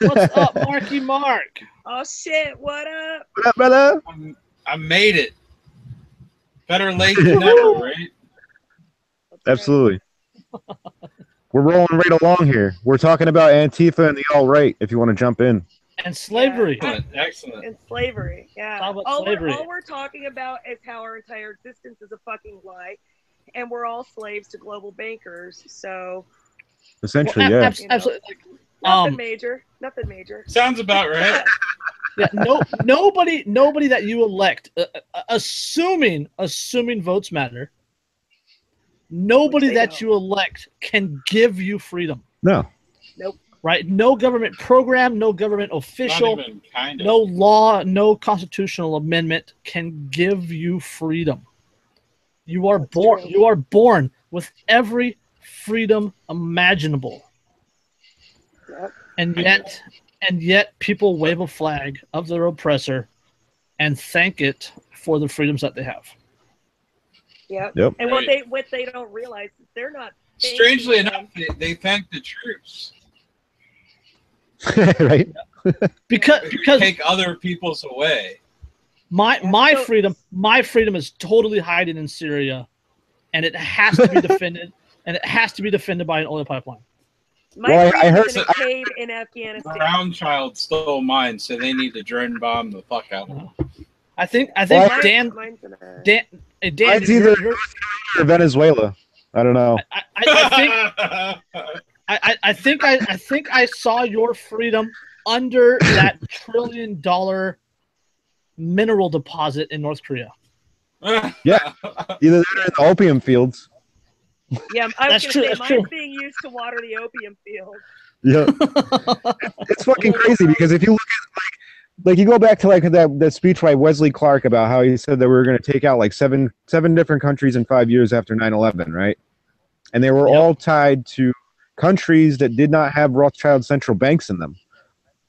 What's up, Marky Mark? Oh, shit. What up? What up, brother? I made it. Better late than never, right? Absolutely. We're rolling right along here. We're talking about Antifa and the alt-right, if you want to jump in. And slavery. Excellent. And slavery, yeah. Slavery. All we're talking about is how our entire existence is a fucking lie, and we're all slaves to global bankers. So, essentially, yeah. Absolutely. Nothing major. Sounds about right. Yeah. Nobody that you elect, assuming votes matter. Nobody that you elect can give you freedom. No. Nope. Right? No government program, no government official, no law, no constitutional amendment can give you freedom. You are born with every freedom imaginable. Yep. And yet people wave a flag of their oppressor and thank it for the freedoms that they have. Yep. And what they don't realize is they're not. Strangely enough, they thank the troops. Right. because take other people's away. My freedom is totally hiding in Syria, and it has to be defended, and it has to be defended by an oil pipeline. I heard in a cave in Afghanistan. The Roundchild stole mine, so they need to drone bomb the fuck out of them. I think Dan. It's either or Venezuela. I don't know. I think I saw your freedom under that $1 trillion mineral deposit in North Korea. Yeah, either that or in the opium fields. Yeah, I was going to say mine's being used to water the opium fields. Yeah, it's fucking crazy because if you look at like you go back to that speech by Wesley Clark about how he said that we were going to take out seven different countries in 5 years after 9/11, right? And they were all tied to countries that did not have Rothschild central banks in them.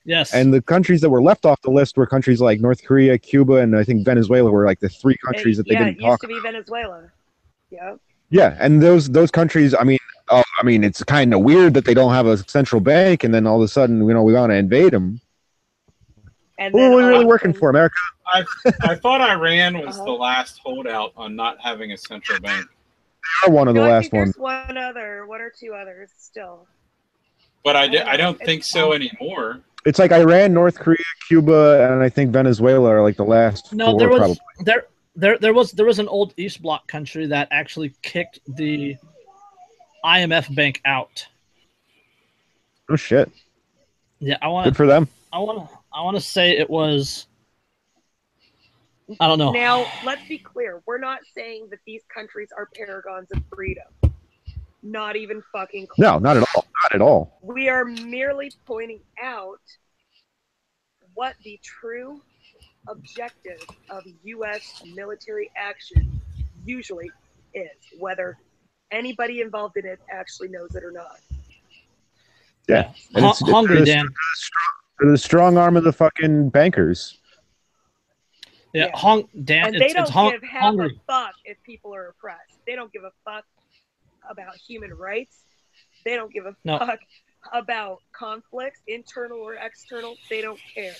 Yes. And the countries that were left off the list were countries like North Korea, Cuba, and I think Venezuela were the three countries that they didn't talk about. Yeah, it used to be Venezuela. Yeah. Yeah, and those countries, I mean, it's kind of weird that they don't have a central bank, and then all of a sudden, we want to invade them. And who are we really working for, America? I thought Iran was the last holdout on not having a central bank. They are one of the last ones. There's one or two others still. But I don't think so anymore. It's like Iran, North Korea, Cuba, and I think Venezuela are the last four, probably. There was an old East Bloc country that actually kicked the IMF bank out. Oh shit! Yeah, good for them. I want to say it was. I don't know. Now let's be clear: we're not saying that these countries are paragons of freedom. Not even fucking close. No, not at all. Not at all. We are merely pointing out what the true objective of U.S. military action usually is, whether anybody involved in it actually knows it or not. Yeah. And Hungry, Dan. They're the strong arm of the fucking bankers. Yeah, Dan. And they don't give half hungry. a fuck if people are oppressed. They don't give a fuck about human rights. They don't give a fuck about conflicts, internal or external. They don't care.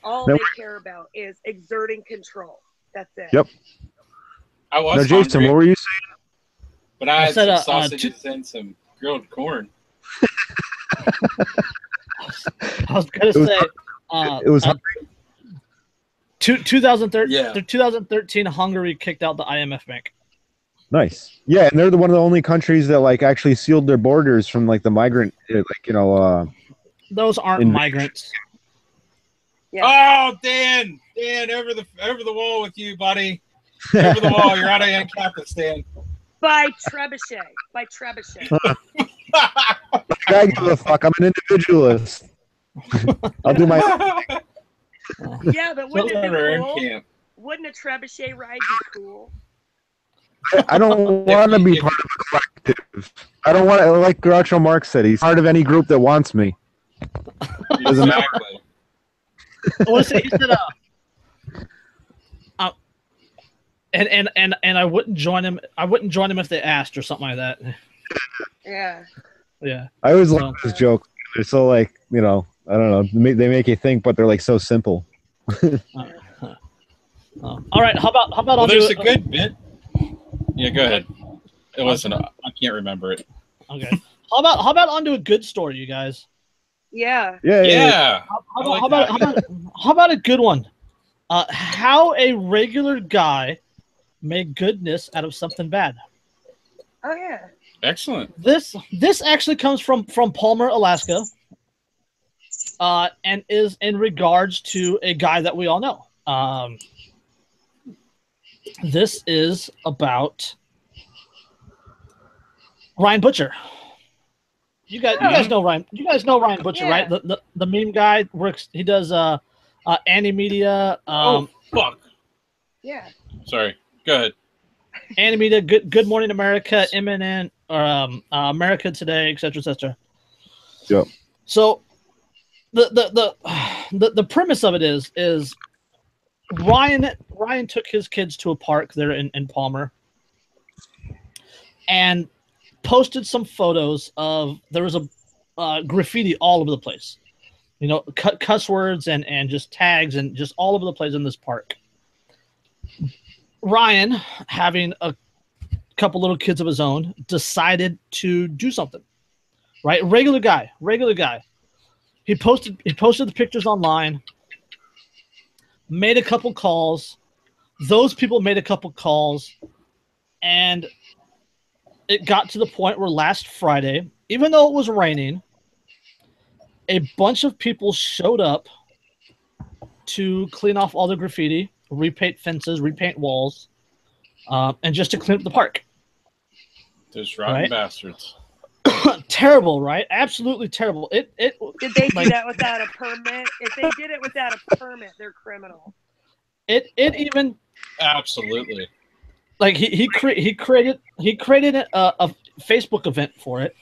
All they care about is exerting control. That's it. Yep. I was now, Jason, hungry, what were you saying? but I had some sausages and some grilled corn. I was gonna say it was 2013. Yeah. 2013, Hungary kicked out the IMF bank. nice. Yeah, and they're one of the only countries that like actually sealed their borders from like the migrant, Those aren't migrants. Yeah. Oh, Dan, over the wall with you, buddy. Over the wall. You're out of Afghanistan. By trebuchet. I give a fuck. I'm an individualist. I'll do my. Yeah, but wouldn't it be cool? Camp. Wouldn't a trebuchet ride be cool? I don't want to be part of a collective. I don't want to, like Groucho Marx said, he's part of any group that wants me. Exactly. What he said? And I wouldn't join him. I wouldn't join him if they asked or something like that. Yeah. Yeah. I always love this joke. They're so like, I don't know. They make you think, but they're like so simple. All right. How about? Well, there's a good bit. Yeah, go ahead. It wasn't. I can't remember it. Okay. How about onto a good story, you guys? Yeah. Yeah. How about a good one? How a regular guy made goodness out of something bad. Oh yeah. Excellent. This actually comes from Palmer, Alaska, and is in regards to a guy that we all know. This is about Ryan Butcher. You guys know Ryan. You guys know Ryan Butcher, right? The meme guy works. He does Annie Media. Fuck. Yeah. Sorry. Go ahead. Annie Media, Good Morning America, MNN, America Today, etc., etc. Yep. So the premise of it is Ryan took his kids to a park there in Palmer and posted some photos of there was a graffiti all over the place, cuss words and just tags and just all over the place in this park. Ryan, having a couple little kids of his own, decided to do something. Right, regular guy. He posted the pictures online. Made a couple calls. Those people made a couple calls, and it got to the point where last Friday, even though it was raining, a bunch of people showed up to clean off all the graffiti, repaint fences, repaint walls, and just to clean up the park. Those rotten bastards. Terrible, right? Absolutely terrible. Did they do that without a permit? If they did it without a permit, they're criminal. It even absolutely like he created a Facebook event for it,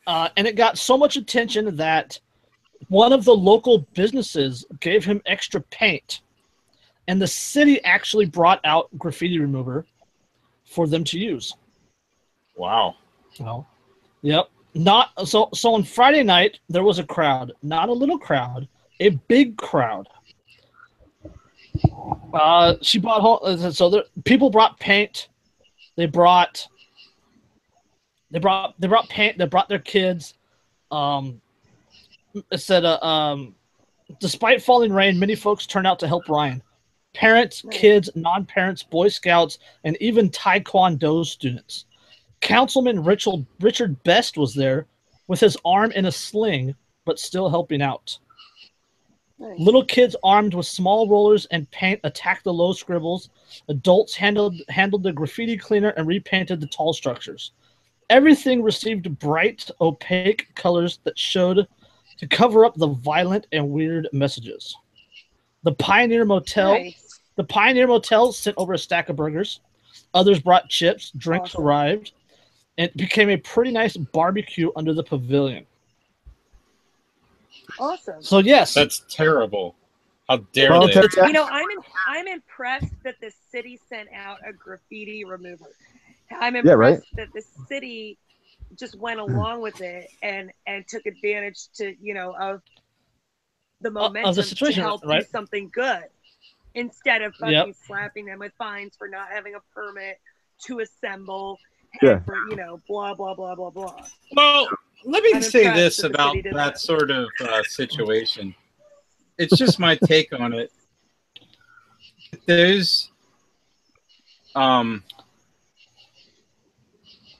and it got so much attention that one of the local businesses gave him extra paint, and the city actually brought out graffiti remover for them to use. Wow. Well, yep. Not so on Friday night there was a crowd, not a little crowd, a big crowd. She brought home, so people brought paint. They brought paint. They brought their kids. It said, despite falling rain, many folks turned out to help Ryan. Parents, kids, non-parents, Boy Scouts, and even Taekwondo students. Councilman Richard Best was there with his arm in a sling, but still helping out. Nice. Little kids armed with small rollers and paint attacked the low scribbles. Adults handled the graffiti cleaner and repainted the tall structures. Everything received bright, opaque colors that showed to cover up the violent and weird messages. The Pioneer Motel Nice. The Pioneer Motel sent over a stack of burgers. Others brought chips. Drinks Awesome. arrived. And it became a pretty nice barbecue under the pavilion. Awesome. So, yes. That's terrible. How dare Well, they? You know, I'm impressed that the city sent out a graffiti remover. I'm impressed right. that the city just went along with it and took advantage to, you know, of the momentum of the situation, to help right? do something good instead of fucking Yep. slapping them with fines for not having a permit to assemble Yeah. and for, you know, blah blah blah blah blah. Well, let me I'm say impressed this that the about city did that that. sort of situation. It's just my take on it. There's,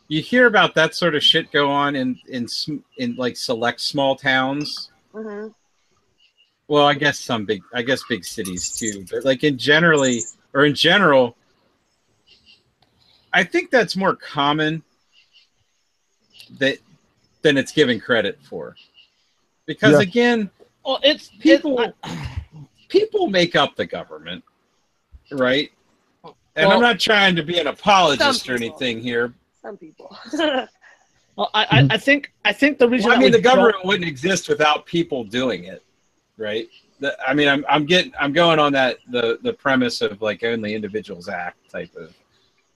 you hear about that sort of shit go on in like select small towns. Mm-hmm. Well, I guess big cities too, but like in general, I think that's more common than it's given credit for. Because again, Well, people make up the government, right? And Well, I'm not trying to be an apologist some or people. anything here. Some people. well, I think the reason Well, I that mean, we the government don't- wouldn't exist without people doing it, right? I mean, I'm going on that the premise of like only individuals act type of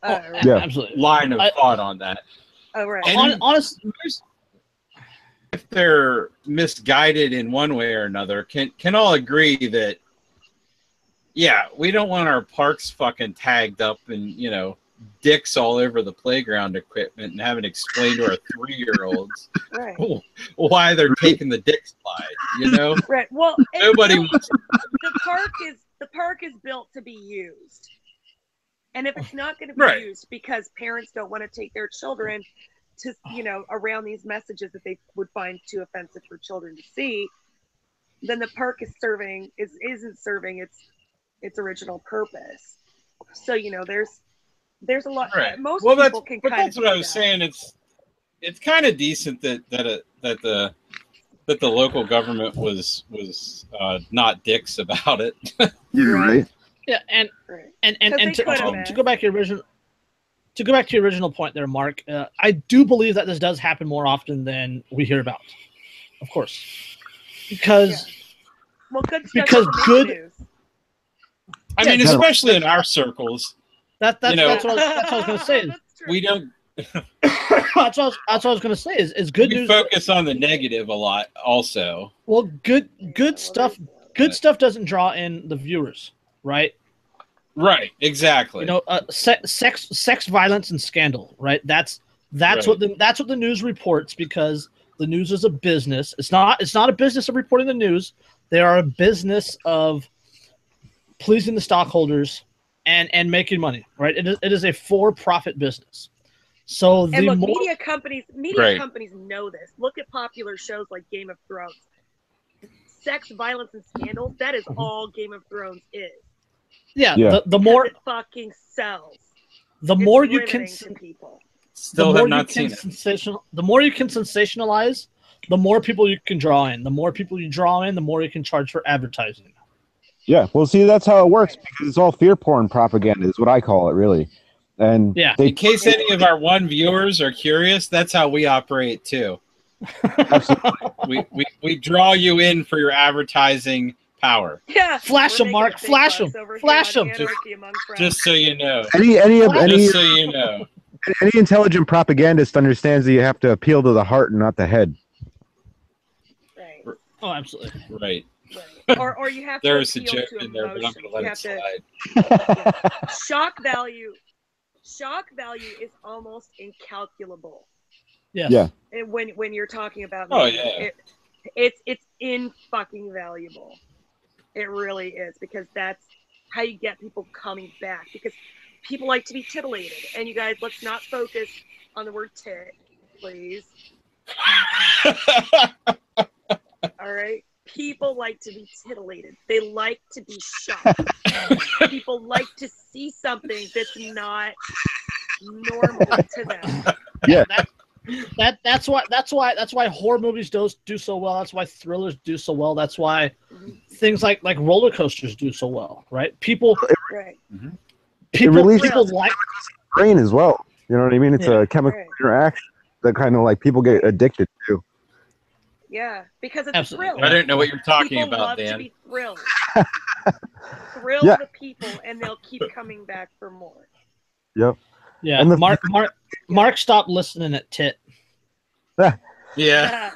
Right. Yeah. absolutely. line of thought on that. Oh, right. And Honest, if they're misguided in one way or another, can all agree that, yeah, we don't want our parks fucking tagged up and, you know, dicks all over the playground equipment and having to explain to our 3-year-olds Right. why they're taking the dick slide, you know? Right. Well, Nobody wants the park is built to be used. And if it's not going to be Right. used because parents don't want to take their children to, you know, around these messages that they would find too offensive for children to see, then the park isn't serving its original purpose. So, you know, there's a lot. Right. Most Well, people can kind that's of what I see was that. saying. It's kind of decent that the local government was not dicks about it. Right. yeah, and Right. and 'Cause they to could've been. go back to your original point there, Mark. I do believe that this does happen more often than we hear about, of course, because Well, good stuff because doesn't make good- the news. I Yeah, mean, no. especially in our circles, that's You know- what I was going to say. That's true. we don't. That's what I was going to say. Is good We news. focus on the negative a lot, also. Well, good well, stuff. there's that. Good stuff doesn't draw in the viewers, right? Right. Exactly. You know, sex, violence, and scandal, right? That's Right. what the news reports, because the news is a business. It's not a business of reporting the news. They are a business of pleasing the stockholders and making money, right? It is a for-profit business. So And the look, more media companies Right. know this. Look at popular shows like Game of Thrones. Sex, violence, and scandals, that is all Game of Thrones is. yeah, Yeah. the Because more it fucking sells. the It's more you can riveting to people. Still have not seen it. the more you can sensationalize, the more people you can draw in. The more people you draw in, the more you can charge for advertising. Yeah. Well, see, that's how it works because it's all fear porn propaganda is what I call it, really. And Yeah. they In case any of our viewers are curious, that's how we operate too. absolutely We draw you in for your advertising power. Yeah. Flash we're 'em, making Mark, the big flash bucks 'em, over here flash on 'em. Anarchy Among Friends. Just so you know. any Just so you know. any intelligent propagandist understands that you have to appeal to the heart and not the head. Right. Oh, absolutely. Right. Right. Or you have to There's a appeal joke to in there, but I'm emotions. going to let You it have to slide. shock value is almost incalculable. Yes. Yeah. When you're talking about Oh, media. yeah. It's in fucking valuable. It really is, because that's how you get people coming back, because people like to be titillated. And you guys, let's not focus on the word tit, please. All right? People like to be titillated. They like to be shocked. People like to see something that's not normal to them. Yeah. That's why horror movies do so well. That's why thrillers do so well. That's why things like roller coasters do so well, right? People like brain as well. You know what I mean? It's a chemical interaction that kind of like people get addicted to. Yeah, because it's a thrill. I didn't know what you're talking people about, love Dan. To be thrilled. Thrill the people, and they'll keep coming back for more. Yep. Yeah. And Mark stopped listening at tit. Yeah.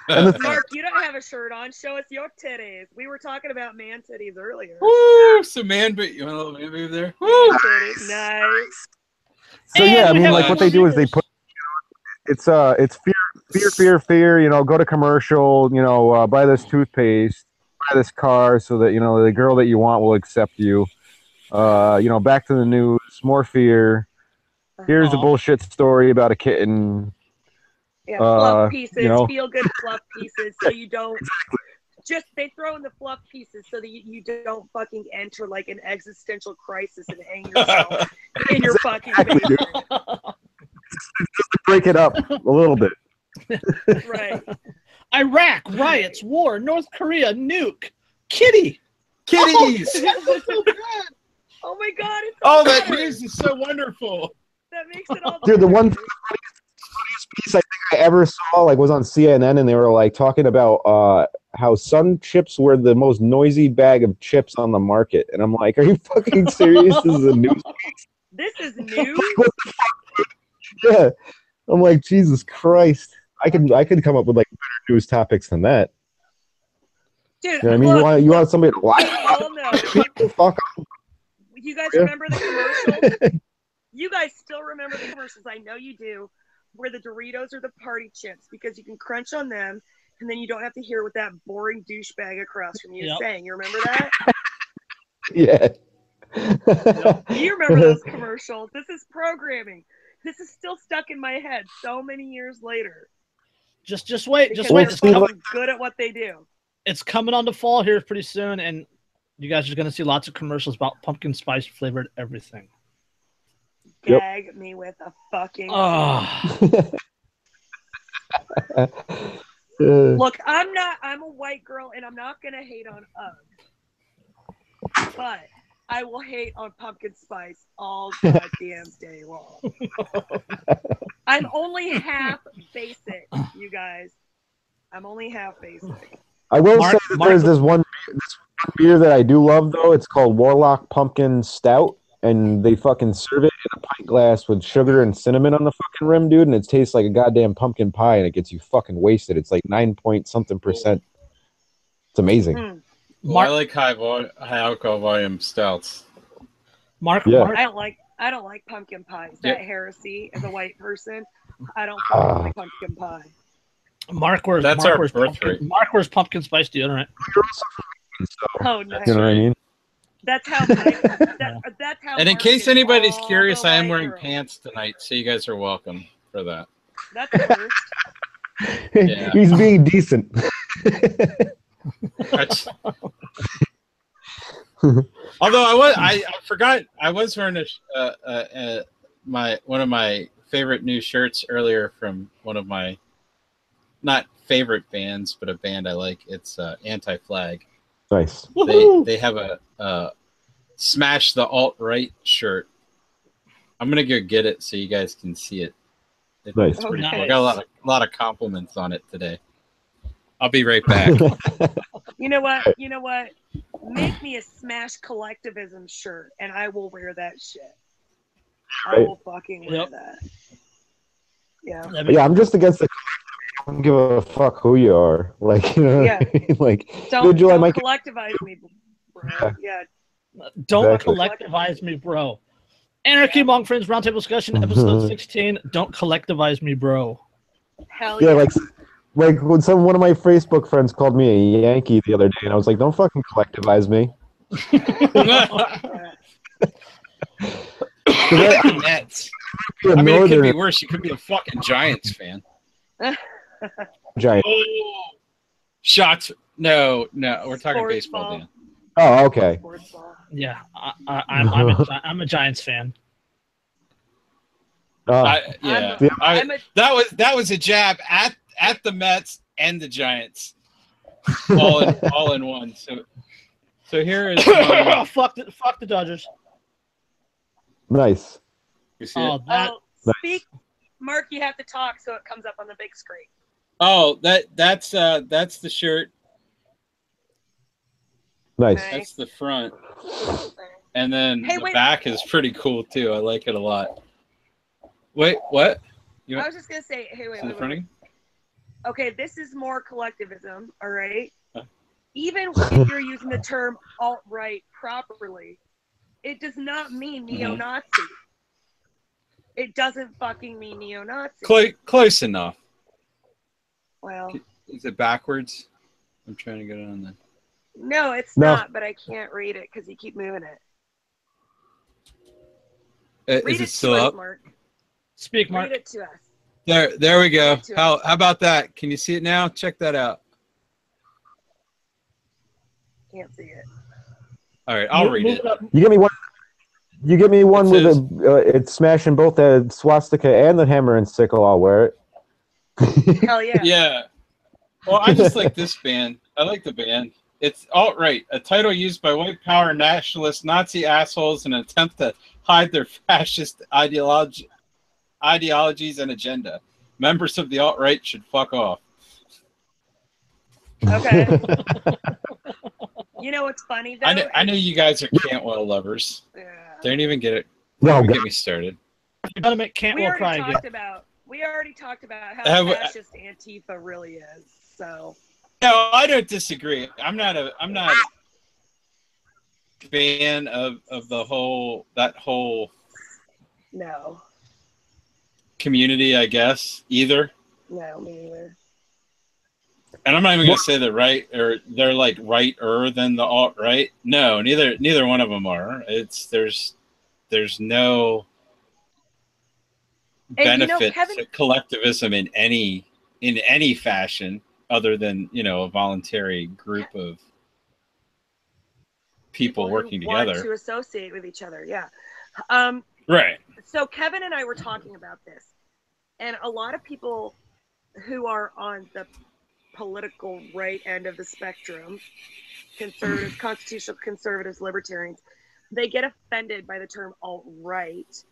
Mark, you don't have a shirt on. Show us your titties. We were talking about man titties earlier. Woo! Some man boob. You want a little man boob there? Woo! Titties. Nice. So yeah, I mean, like what they do is they put. It's fear. You know, go to commercial. You know, buy this toothpaste, buy this car, so that you know the girl that you want will accept you. You know, back to the news. More fear. Here's a bullshit story about a kitten. Yeah, fluff pieces, you know. feel good fluff pieces, so you don't just they throw in the fluff pieces so that you don't fucking enter like an existential crisis and hang yourself in your fucking basement. Just to break it up a little bit. Right. Iraq, riots, war, North Korea, nuke, kitties. Oh my god, it's that news is so wonderful. That makes it all dude, the one funniest piece I think I ever saw like was on CNN, and they were like talking about how Sun chips were the most noisy bag of chips on the market, and I'm like, are you fucking serious? This is a news piece. This is news. What the fuck? Yeah, I'm like, Jesus Christ. I could come up with like better news topics than that. Dude, you know what I mean, you want somebody to lie? All know. Fuck. You guys remember the commercials? You guys still remember the commercials? I know you do. Where the Doritos are the party chips because you can crunch on them, and then you don't have to hear what that boring douchebag across from you is saying. You remember that? Yeah. You remember those commercials? This is programming. This is still stuck in my head so many years later. Just wait. Because Just wait. They're good at what they do. It's coming on the fall here pretty soon, and you guys are going to see lots of commercials about pumpkin spice flavored everything. Gag me with a fucking. Look, I'm a white girl, and I'm not going to hate on UGG. But I will hate on pumpkin spice all goddamn day long. I'm only half basic, you guys. I'm only half basic. I will say that there's this one beer that I do love, though. It's called Warlock Pumpkin Stout, and they fucking serve it in a pint glass with sugar and cinnamon on the fucking rim, dude, and it tastes like a goddamn pumpkin pie, and it gets you fucking wasted. It's like 9-point-something%. It's amazing. I like high alcohol volume stouts. Mark, I don't like pumpkin pie. Is that heresy as a white person? I don't like pumpkin pie. Mark wears pumpkin spice deodorant. Oh, nice. You know what I mean? That's how. That's how. And in case anybody's curious, I am wearing pants tonight, so you guys are welcome for that. That's the first. Yeah. He's being decent. Although I forgot I was wearing one of my favorite new shirts earlier from one of my not favorite bands, but a band I like. It's Anti-Flag. Nice. They have a Smash the Alt-Right shirt. I'm gonna go get it so you guys can see it. Nice. Pretty cool. I got a lot of compliments on it today. I'll be right back. You know what? Make me a Smash Collectivism shirt, and I will wear that shit. I will fucking wear that. Yeah. Yeah, I'm just against the. I don't give a fuck who you are. Like, you know, yeah. What I mean? Like, don't collectivize me, bro. Yeah. Don't collectivize me, bro. Anarchy Among Friends Roundtable Discussion, episode 16. Don't collectivize me, bro. Hell yeah. Like when one of my Facebook friends called me a Yankee the other day, and I was like, "Don't fucking collectivize me." Nets. I mean, it could be worse. You could be a fucking Giants fan. Giants. Shots. No, we're talking baseball, Dan. Oh, okay. Yeah, I'm a Giants fan. Yeah, I'm a- that was a jab at the Mets and the Giants, all in one. So here is fuck the Dodgers. Nice. you see it? Speak, Mark. You have to talk so it comes up on the big screen. Oh, that's the shirt. Nice. That's the front, and then the back is pretty cool too. I like it a lot. Wait, what? I was just gonna say, hey, wait. Okay, this is more collectivism, all right? Even if you're using the term alt-right properly, it does not mean neo-Nazi. It doesn't fucking mean neo-Nazi. Close enough. Well, is it backwards? I'm trying to get it on there. No, it's not, but I can't read it because you keep moving it. Is it still up? Mark. Speak, Mark. Read it to us. There we go. How about that? Can you see it now? Check that out. Can't see it. All right, I'll read it. You get me one. You get me one with it's smashing both the swastika and the hammer and sickle. I'll wear it. Hell yeah. Yeah. Well, I just like this band. I like the band. It's alt-right, a title used by white power nationalist Nazi assholes in an attempt to hide their fascist ideologies and agenda. Members of the alt-right should fuck off. Okay. You know what's funny though? I know you guys are Cantwell lovers. Yeah. Don't even get it. No, Don't get me started. You're gonna make Cantwell cry again. We already talked about how fascist Antifa really is. So. No, I don't disagree. I'm not a fan of that whole no community, I guess, either. No, me either. And I'm not even gonna say they're right or they're like righter than the alt-right. No, neither one of them are. There's no benefit to collectivism in any fashion other than, a voluntary group of people working together. Want to associate with each other, yeah. Right. So Kevin and I were talking about this, and a lot of people who are on the political right end of the spectrum, conservatives, constitutional conservatives, libertarians, they get offended by the term alt-right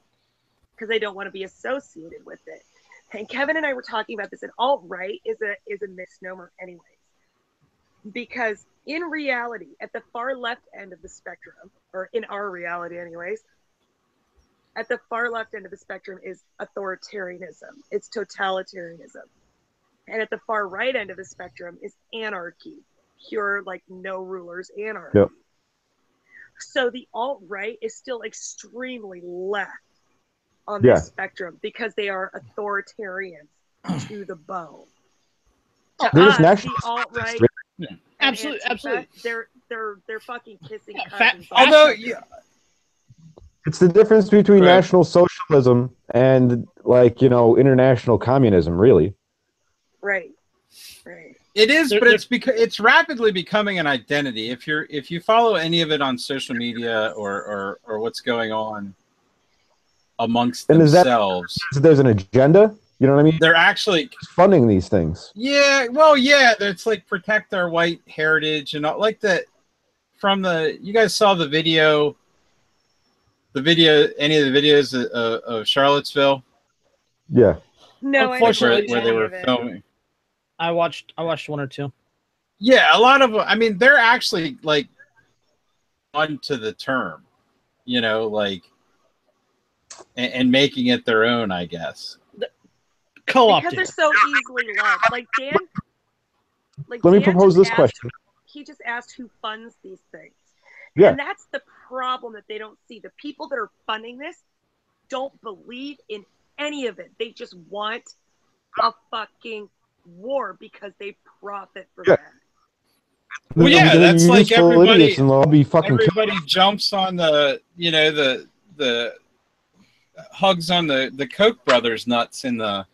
because they don't want to be associated with it. And Kevin and I were talking about this, and alt-right is a misnomer anyways. Because in reality, at the far left end of the spectrum, or in our reality anyways, at the far left end of the spectrum is authoritarianism. It's totalitarianism. And at the far right end of the spectrum is anarchy. Pure, no rulers anarchy. Yep. So the alt-right is still extremely left on this spectrum because they are authoritarians to the bone. To us, the alt-right, absolutely, they're fucking kissing cousins. Although, it's the difference between National Socialism and international communism, really. Right. It is, but it's rapidly becoming an identity. If you follow any of it on social media or what's going on amongst themselves, there's an agenda. You know what I mean? They're actually funding these things. Yeah, well, yeah, it's like protect our white heritage and all like that. You guys saw the video. Any of the videos of Charlottesville? Yeah. No, unfortunately, where they were filming. I watched one or two. Yeah, a lot of them. I mean, they're actually onto the term, and making it their own, I guess. Co-opted. Because they're so easily led. Dan. Let me propose this question. He just asked who funds these things. Yeah. And that's the problem that they don't see. The people that are funding this don't believe in any of it. They just want a fucking war because they profit from that. Well, yeah, that's like everybody. Everybody jumps on the hugs on the Koch brothers nuts in the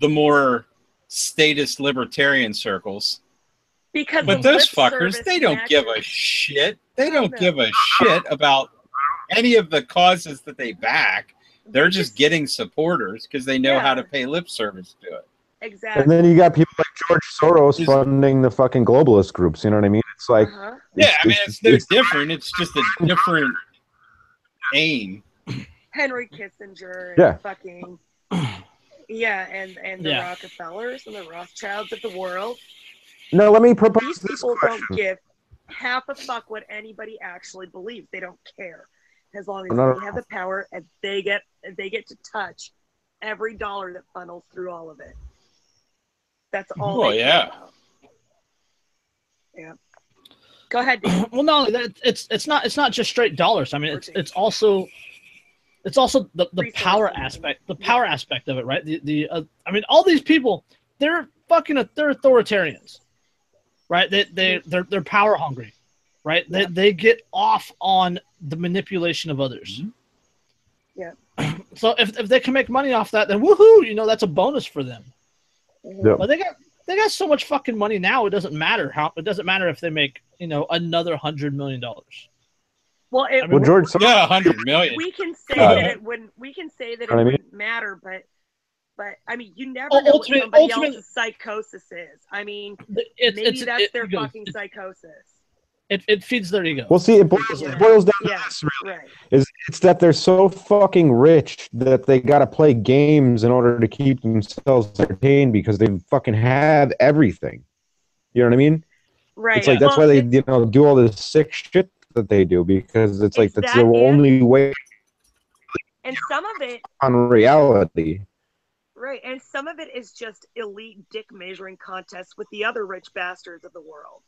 more statist libertarian circles. But those fuckers, they don't give a shit. They don't give a shit about any of the causes that they back. They're just getting supporters because they know how to pay lip service to it. Exactly. And then you got people like George Soros funding the fucking globalist groups. You know what I mean? It's like, yeah, I mean, they're different. It's just a different aim. Henry Kissinger and fucking and the Rockefellers and the Rothschilds of the world. No, let me propose These this people question. don't give half a fuck what anybody actually believes. They don't care as long as they have the power and they get to touch every dollar that funnels through all of it. That's all they care about. Yeah. Go ahead, Dan. Well, no, it's not just straight dollars. I mean, it's also the power aspect, aspect of it, right? I mean, all these people, they're authoritarians, right? They're power hungry, right? Yeah. They get off on the manipulation of others. Yeah. So if they can make money off that, then woohoo! You know, that's a bonus for them. Yep. But they got so much fucking money now. It doesn't matter if they make another $100 million. Well, George, $100 million. We can say that it wouldn't. We can say that it wouldn't matter, but I mean, you never know what somebody else's psychosis is. I mean, maybe that's their fucking psychosis. It feeds their ego. Well, see, it boils down to this, really. Right. It's that they're so fucking rich that they got to play games in order to keep themselves entertained because they fucking have everything. You know what I mean? Right. It's like that's why they do all this sick shit that they do, because it's like that's the only way. And some of it on reality. Right, and some of it is just elite dick measuring contests with the other rich bastards of the world.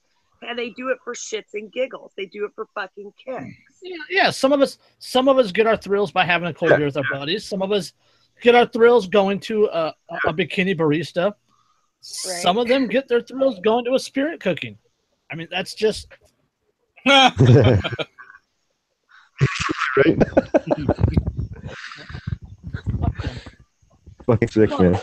And they do it for shits and giggles. They do it for fucking kicks. Yeah. Some of us get our thrills by having a cold beer with our buddies. Some of us get our thrills going to a bikini barista. Right. Some of them get their thrills going to a spirit cooking. I mean, that's just right. Fucking sick, man.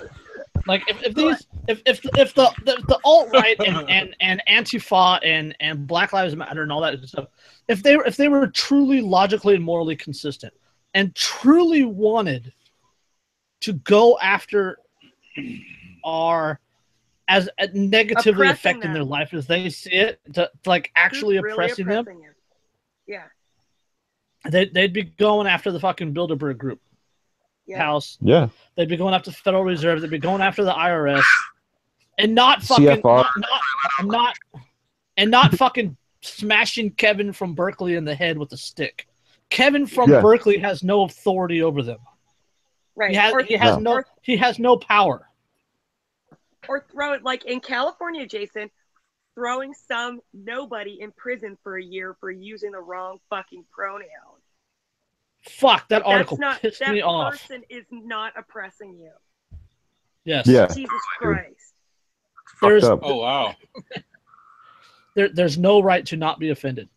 Like if the alt-right and Antifa and Black Lives Matter and all that stuff, if they were truly logically and morally consistent and truly wanted to go after as negatively affecting their life as they see it, to like actually oppressing them, yeah, they'd be going after the fucking Bilderberg Group. House. Yeah. They'd be going after the Federal Reserve. They'd be going after the IRS, and not fucking not fucking smashing Kevin from Berkeley in the head with a stick. Kevin from Berkeley has no authority over them. Right. He has no power. Or throw it like in California, Jason, throwing some nobody in prison for a year for using the wrong fucking pronoun. Fuck, that article pissed me off. That person is not oppressing you. Yes. Yeah. Jesus Christ. Oh, wow. There's no right to not be offended.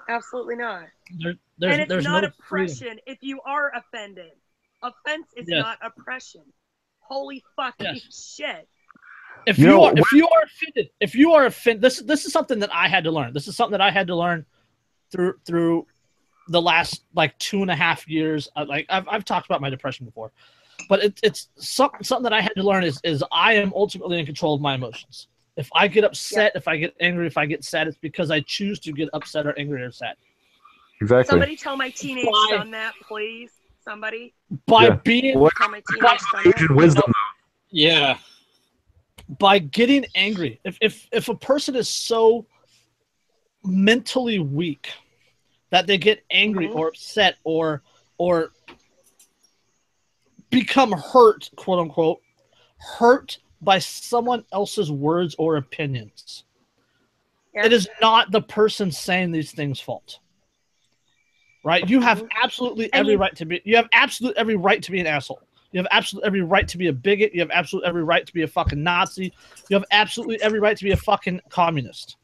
Absolutely not. There's it's not no oppression freedom. if you are offended. Offense is not oppression. Holy fucking shit. If you are offended, this is something that I had to learn. This is something that I had to learn through the last like 2.5 years. Like I've talked about my depression before, but it's something that I had to learn is I am ultimately in control of my emotions. If I get upset, if I get angry, if I get sad, it's because I choose to get upset or angry or sad. Exactly. Somebody tell my teenage son that, please. Somebody. Tell my teenage son wisdom. Yeah. By getting angry. If a person is so mentally weak that they get angry or upset or become hurt, quote unquote, hurt by someone else's words or opinions. Yeah. It is not the person saying these things' fault. Right? You have absolutely every right to be. You have absolute every right to be an asshole. You have absolute every right to be a bigot. You have absolute every right to be a fucking Nazi. You have absolutely every right to be a fucking communist.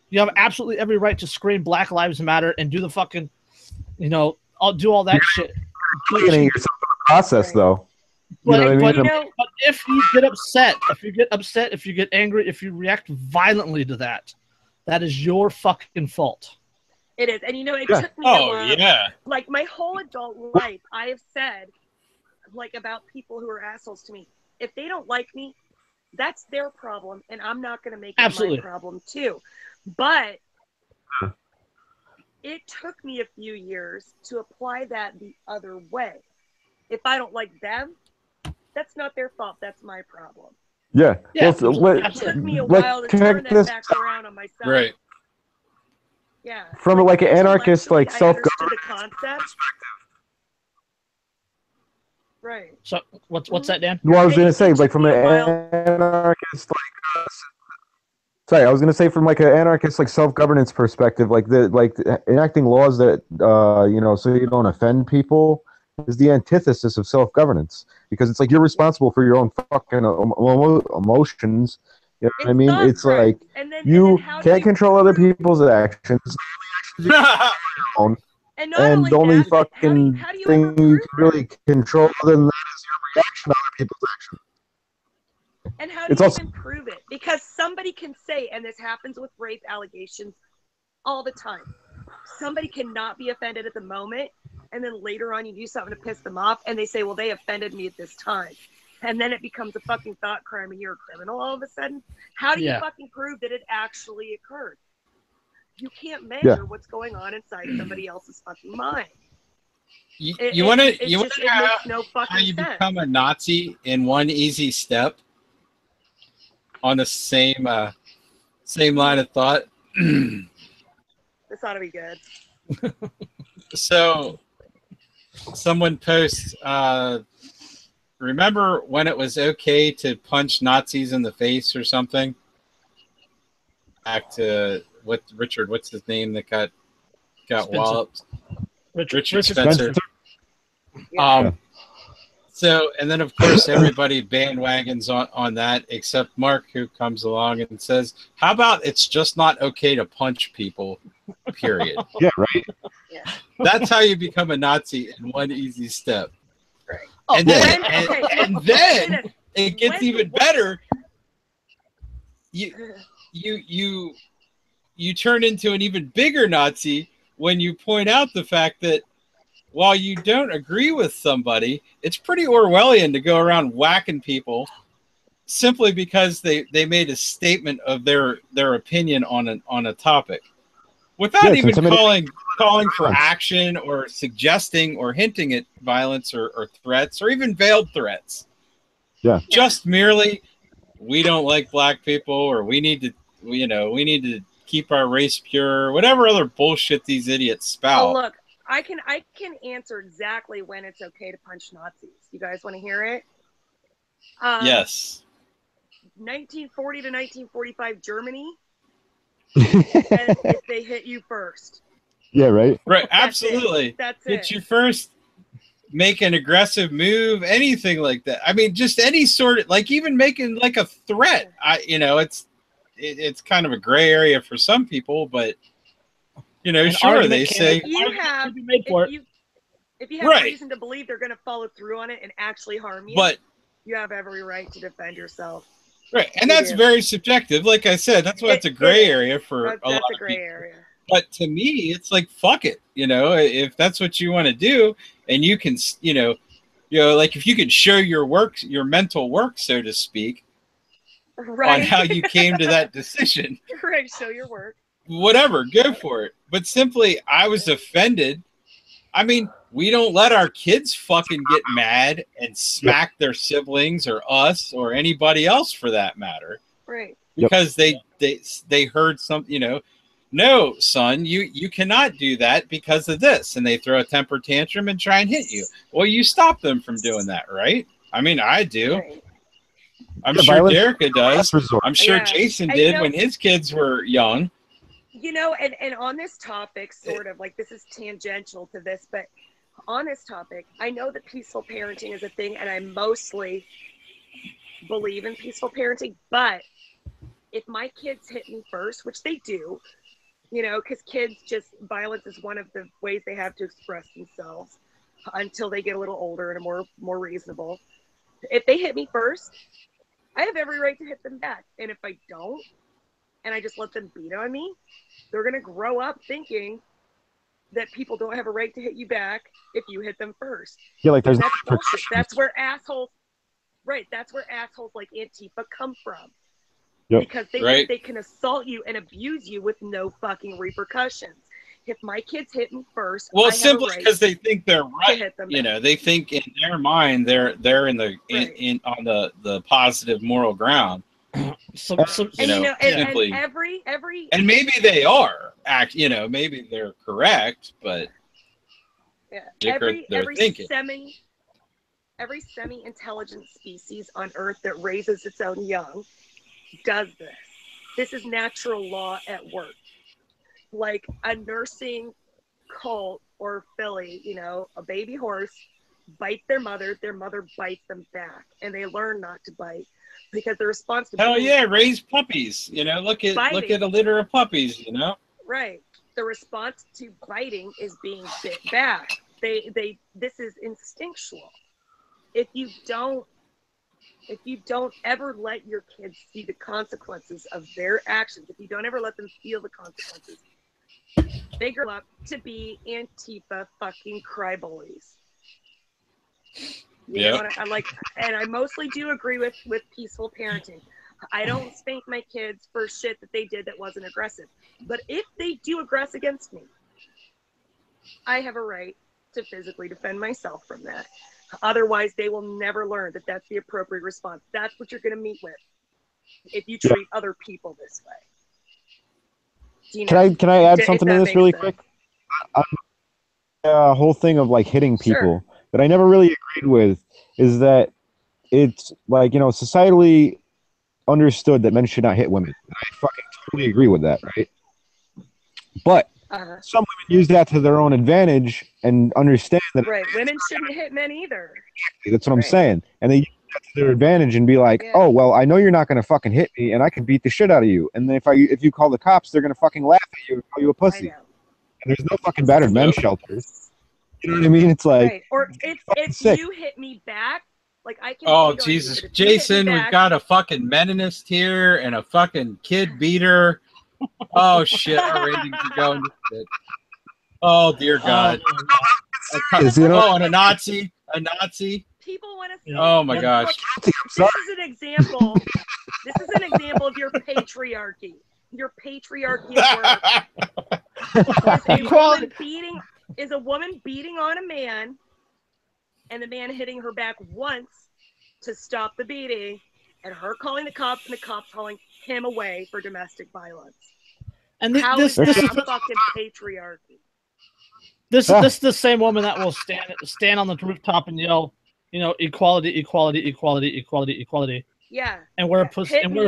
You have absolutely every right to scream Black Lives Matter and do the fucking, I'll do all that shit. Yourself in the process, though. But if you get upset, if you get angry, if you react violently to that, that is your fucking fault. It is. And you know, it Yeah. took me a Oh while. yeah. Like my whole adult life, I have said, like, about people who are assholes to me. If they don't like me, that's their problem, and I'm not going to make it Absolutely. my problem too. But it took me a few years to apply that the other way. If I don't like them, that's not their fault. That's my problem. Yeah. Yeah, Well, so It took me a while to turn that back around on myself. Right. Yeah. From like an anarchist, like intellectually, I understood self-governance the concept. Right. So what's that, Dan? Well, I was And gonna say, it like, took from me an a while. anarchist, like, sorry, I was gonna say from like an anarchist, like, self-governance perspective, like enacting laws that, you know, so you don't offend people, is the antithesis of self-governance, because it's like you're responsible for your own fucking emotions. You know what I mean? It's like And then you how do can't control other prove- people's actions. Own. And not And only the only that, but fucking how do you thing ever you prove can really that? control other than that is your reaction to other people's actions. And how do It's you also even prove it? Because somebody can say, and this happens with rape allegations all the time, somebody cannot be offended at the moment, and then later on you do something to piss them off, and they say, well, they offended me at this time. And then it becomes a fucking thought crime, and you're a criminal all of a sudden. How do you fucking prove that it actually occurred? You can't measure what's going on inside somebody else's fucking mind. You want to It makes no fucking how you sense. become a Nazi in one easy step on the same line of thought. This ought to be good. So someone posts, remember when it was okay to punch Nazis in the face or something? Back to what's his name that got Spencer. walloped? Richard Spencer. Spencer. So, and then of course everybody bandwagons on that, except Mark, who comes along and says, "How about it's just not okay to punch people?" Period. Yeah, right. Yeah. That's how you become a Nazi in one easy step. Right. And then, and then it gets even better. You turn into an even bigger Nazi when you point out the fact that while you don't agree with somebody, it's pretty Orwellian to go around whacking people simply because they made a statement of their opinion on a topic without even calling for action or suggesting or hinting at violence or threats or even veiled threats. Yeah. Just merely, we don't like black people, or we need to keep our race pure, whatever other bullshit these idiots spout. Oh, look, I can answer exactly when it's okay to punch Nazis. You guys want to hear it? Yes. 1940 to 1945 Germany. And if they hit you first. Yeah, right. Right, absolutely. That's it. Hit you first, make an aggressive move, anything like that. I mean, just any sort of, like, even making like a threat. It's kind of a gray area for some people, but sure, they say if you have right. reason to believe they're going to follow through on it and actually harm you, but you have every right to defend yourself. Right, and that's very subjective. Like I said, that's why it's a gray area for a lot of people. Area. But to me, it's like, fuck it. If that's what you want to do, and you can, like, if you could show your work, your mental work, so to speak, right, on how you came to that decision. Right, show your work. Whatever, go for it. But simply, I was offended. I mean, we don't let our kids fucking get mad and smack their siblings or us or anybody else for that matter. Right. Because they heard something, no, son, you cannot do that because of this. And they throw a temper tantrum and try and hit you. Well, you stop them from doing that, right? I mean, I do. Right. I'm sure Derica does. I'm sure Jason did when his kids were young. And on this topic, sort of like, this is tangential to this, but on this topic, I know that peaceful parenting is a thing, and I mostly believe in peaceful parenting, but if my kids hit me first, which they do, because kids violence is one of the ways they have to express themselves until they get a little older and are more reasonable. If they hit me first, I have every right to hit them back. And if I don't, and I just let them beat on me, they're going to grow up thinking that people don't have a right to hit you back if you hit them first. Yeah, like there's And no that's bullshit. repercussions. That's where assholes, right? That's where assholes like Antifa come from. Yep. Because they Right. think they can assault you and abuse you with no fucking repercussions. If my kids hit me first, I Well, have a simply right because they think they're to right. hit them You back. know, they think in their mind they're in the Right. in on the positive moral ground. So, And you know, simply, and every and maybe they are maybe they're correct, but yeah, they're every thinking. semi-intelligent species on Earth that raises its own young does this. This is natural law at work. Like a nursing colt or filly, you know, a baby horse bites their mother bites them back, and they learn not to bite because the response to Hell being yeah, raise puppies. You know, look at biting. a litter of puppies. You know, Right. The response to biting is being bit back. This is instinctual. If you don't ever let your kids see the consequences of their actions, if you don't ever let them feel the consequences, they grow up to be Antifa fucking crybabies. You know what I like, and I mostly do agree with peaceful parenting. I don't spank my kids for shit that they did that wasn't aggressive. But if they do aggress against me, I have a right to physically defend myself from that. Otherwise, they will never learn that that's the appropriate response. That's what you're going to meet with if you treat other people this way. You know, Can I add something to this really quick? Whole thing of like hitting people that I never really agreed with is that it's like, you know, societally understood that men should not hit women. I fucking totally agree with that, right? But some women use that to their own advantage and understand that women shouldn't hit men either. That's what I'm saying. And they use that to their advantage and be like, oh, well, I know you're not going to fucking hit me and I can beat the shit out of you. And then if you call the cops, they're going to fucking laugh at you and call you a pussy. And there's no fucking battered men shelters. You know what I mean? It's like, or if you hit me back, like I can. Oh Jesus, Jason, we've got a fucking meninist here and a fucking kid beater. Oh shit, our ratings are going to shit. Oh dear God. Oh, and a Nazi. People want to. Oh my gosh. This is an example. This is an example of your patriarchy. Your patriarchy at work. Is a woman beating on a man, and the man hitting her back once to stop the beating, and her calling the cops, and the cops hauling him away for domestic violence. And how is that fucking patriarchy? This is the same woman that will stand on the rooftop and yell, you know, equality, equality, equality, equality, equality. Yeah. And wear a pussy and wear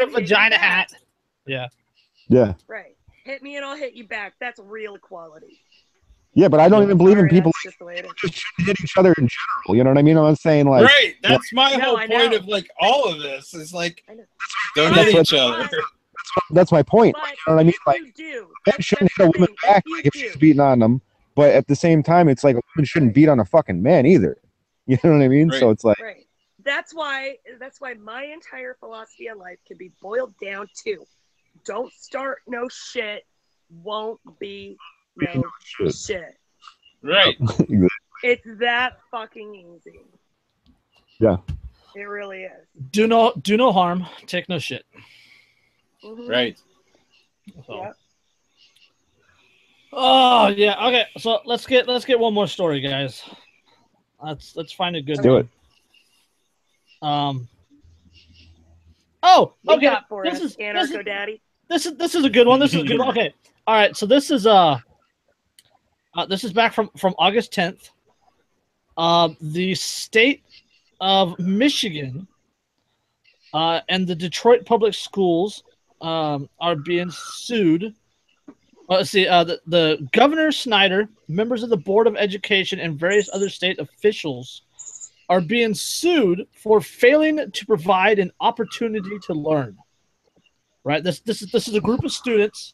a vagina hat. Yeah. Yeah. Right. Hit me and I'll hit you back. That's real equality. Yeah, but I don't even believe in people just hit each other in general. You know what I mean? I'm saying like, right. That's my whole point of like all of this is like, don't hit each other. That's my point. You know what I mean? Like, men shouldn't hit a woman back like if she's beating on them, but at the same time, it's like a woman shouldn't beat on a fucking man either. You know what I mean? Right. So it's like, right. That's why my entire philosophy of life can be boiled down to: don't start no shit, won't be no shit. Right. It's that fucking easy. Yeah. It really is. Do no harm, take no shit. Mm-hmm. Right. So. Yep. Oh yeah. Okay. So let's get one more story, guys. Let's find a good one. Do it. Oh, okay. This is Anarcho Daddy. This is a good one. This is a good one. Okay. All right. So this is back from August 10th. The state of Michigan and the Detroit public schools are being sued. Let's see. The Governor Snyder, members of the Board of Education, and various other state officials are being sued for failing to provide an opportunity to learn. Right. This is a group of students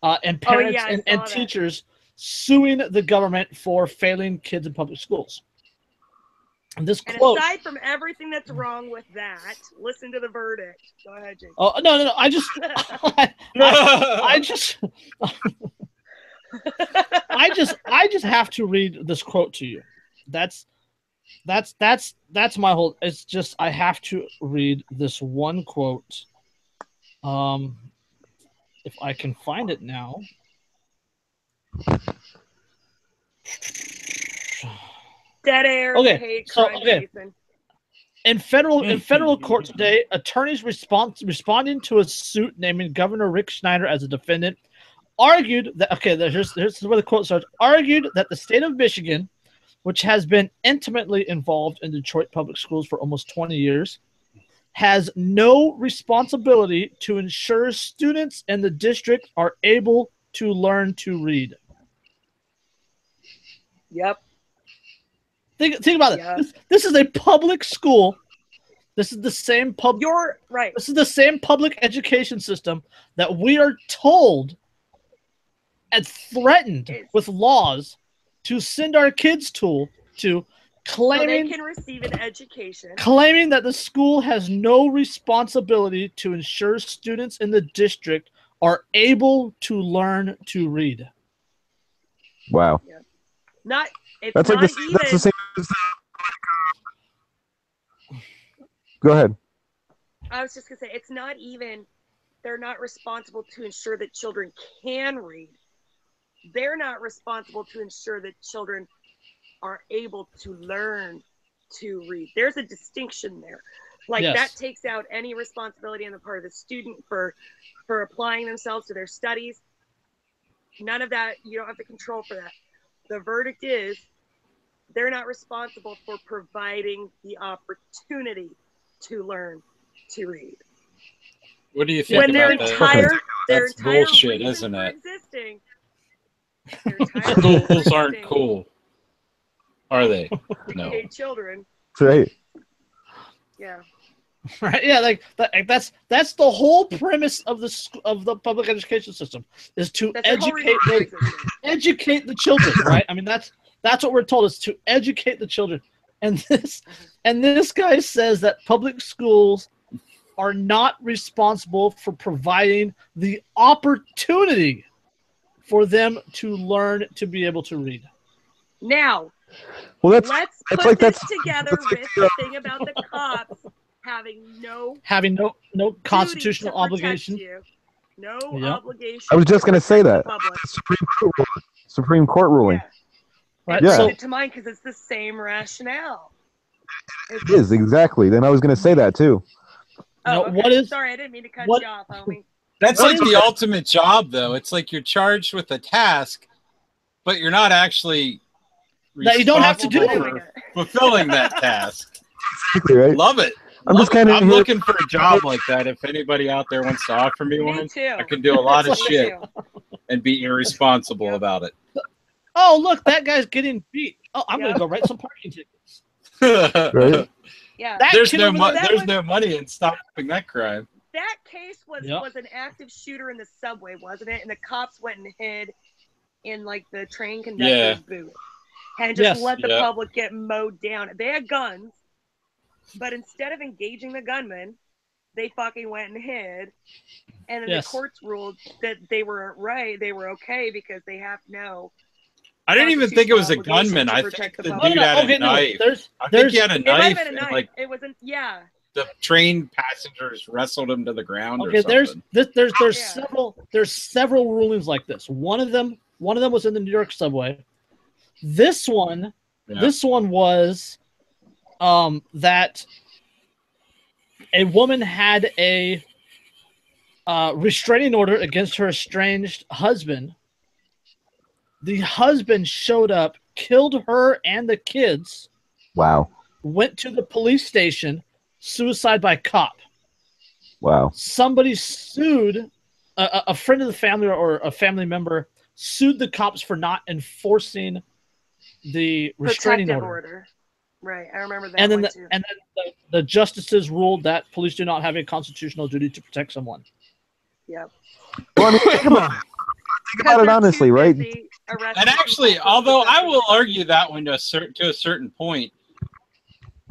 and parents and teachers suing the government for failing kids in public schools. And aside from everything that's wrong with that, listen to the verdict. Go ahead, Jason. Oh no! I just I just have to read this quote to you. That's my whole. It's just I have to read this one quote. If I can find it now. Dead air. Okay, Hate so crime, okay. Jason. In federal court today, attorneys responding to a suit naming Governor Rick Snyder as a defendant argued that here's where the quote starts. Argued that the state of Michigan, which has been intimately involved in Detroit public schools for almost 20 years, has no responsibility to ensure students in the district are able to learn to read. Yep. Think about Yeah. it. This is a public school. This is the same You're right. This is the same public education system that we are told and threatened with laws to send our kids to claiming so they can receive an education. Claiming that the school has no responsibility to ensure students in the district are able to learn to read. Wow. Yeah. Not it's That's not like even that's the same. Go ahead. I was just gonna say it's not even they're not responsible to ensure that children can read. They're not responsible to ensure that children are able to learn to read. There's a distinction there. Like Yes. that takes out any responsibility on the part of the student for applying themselves to their studies. None of that, you don't have the control for that. The verdict is they're not responsible for providing the opportunity to learn to read. What do you think When their about that? entire That's bullshit, reason isn't for it? existing, their entire reason for Schools aren't existing cool, are they? to No. create children. That's right. Yeah. Right? Yeah, that's the whole premise of the public education system is to That's their whole educate reason for existing. educate the children, right? I mean that's what we're told is to educate the children. And this guy says that public schools are not responsible for providing the opportunity for them to learn to be able to read. Now, Well, let's that's put like this that's together that's like with the, the thing about the cops having no Constitutional duty to protect obligation. you. No Yep. obligation. I was just going to say protect that. the public. Supreme Court ruling. Yeah. Right. It brings So it to mind because it's the same rationale. It is exactly. Then I was going to say that too. Oh, No, okay. Sorry, I didn't mean to cut you off, homie. That's What like is the ultimate job, though. It's like you're charged with a task, but you're not actually that you don't have to do responsible for fulfilling that task. Exactly right. Love it. I'm just kind of I'm looking for a job like that. If anybody out there wants to offer me one, too. I can do a lot of Me shit too. and be irresponsible about it. Oh, look, that guy's getting beat. Oh, I'm Yeah. gonna go write some parking tickets. Right. Yeah. That There's kid no over money. there- There's no money in stopping that crime. That case was Yep. was an active shooter in the subway, wasn't it? And the cops went and hid in like the train conductor's booth and just Yes. let the Yep. public get mowed down. They had guns, but instead of engaging the gunman, they fucking went and hid. And then Yes. the courts ruled that they were right. They were okay because they have no. I didn't even think it was a Constitutional obligation gunman. to I protect think the the public. dude had a knife. I think he had a It might have knife, been a and knife. like It wasn't. Yeah. the train passengers wrestled him to the ground or Okay, something. there's several rulings like this. One of them was in the New York subway. This one was that a woman had a restraining order against her estranged husband. The husband showed up, killed her and the kids, Wow. went to the police station, suicide by cop. Wow. Somebody sued a friend of the family or a family member sued the cops for not enforcing the restraining Protective order. Right. I remember that And then one too. the justices ruled that police do not have a constitutional duty to protect someone. Yep. Well, I mean, think about it honestly, right? And actually, although I will argue that one to a certain point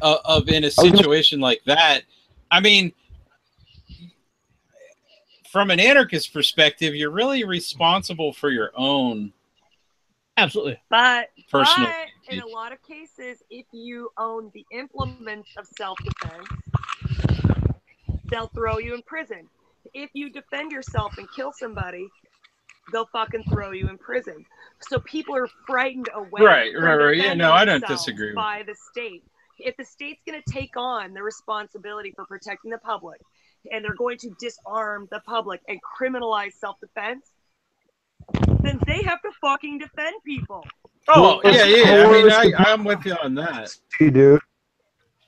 of in a situation like that, I mean, from an anarchist perspective, you're really responsible for your own Absolutely. But Personal in a lot of cases, if you own the implements of self-defense, they'll throw you in prison. If you defend yourself and kill somebody, they'll fucking throw you in prison. So people are frightened away Right. from Yeah, no, I don't themselves disagree. by the state. If the state's going to take on the responsibility for protecting the public, and they're going to disarm the public and criminalize self-defense, then they have to fucking defend people. Oh, Well, yeah. I mean, I'm with you on that. Dude.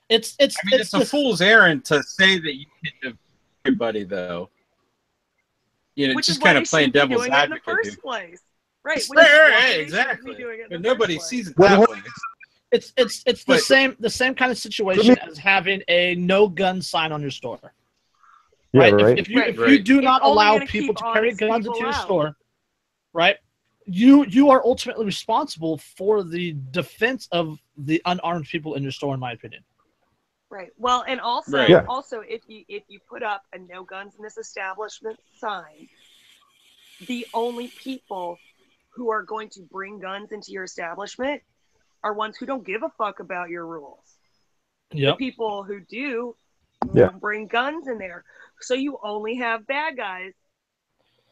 It's a fool's errand to say that you can defend everybody, though. You know, Which just is why kind of they playing shouldn't be devil's doing it in the advocate. first place. Right. Right, exactly. But nobody sees it that way. It's the same kind of situation as having a no gun sign on your store. Yeah, Right? right. If you do not allow people to carry guns into your store, right? You are ultimately responsible for the defense of the unarmed people in your store, in my opinion. Right. Well, and also, Right. also if you put up a no guns in this establishment sign, the only people who are going to bring guns into your establishment are ones who don't give a fuck about your rules. Yep. The people who do won't bring guns in there. So you only have bad guys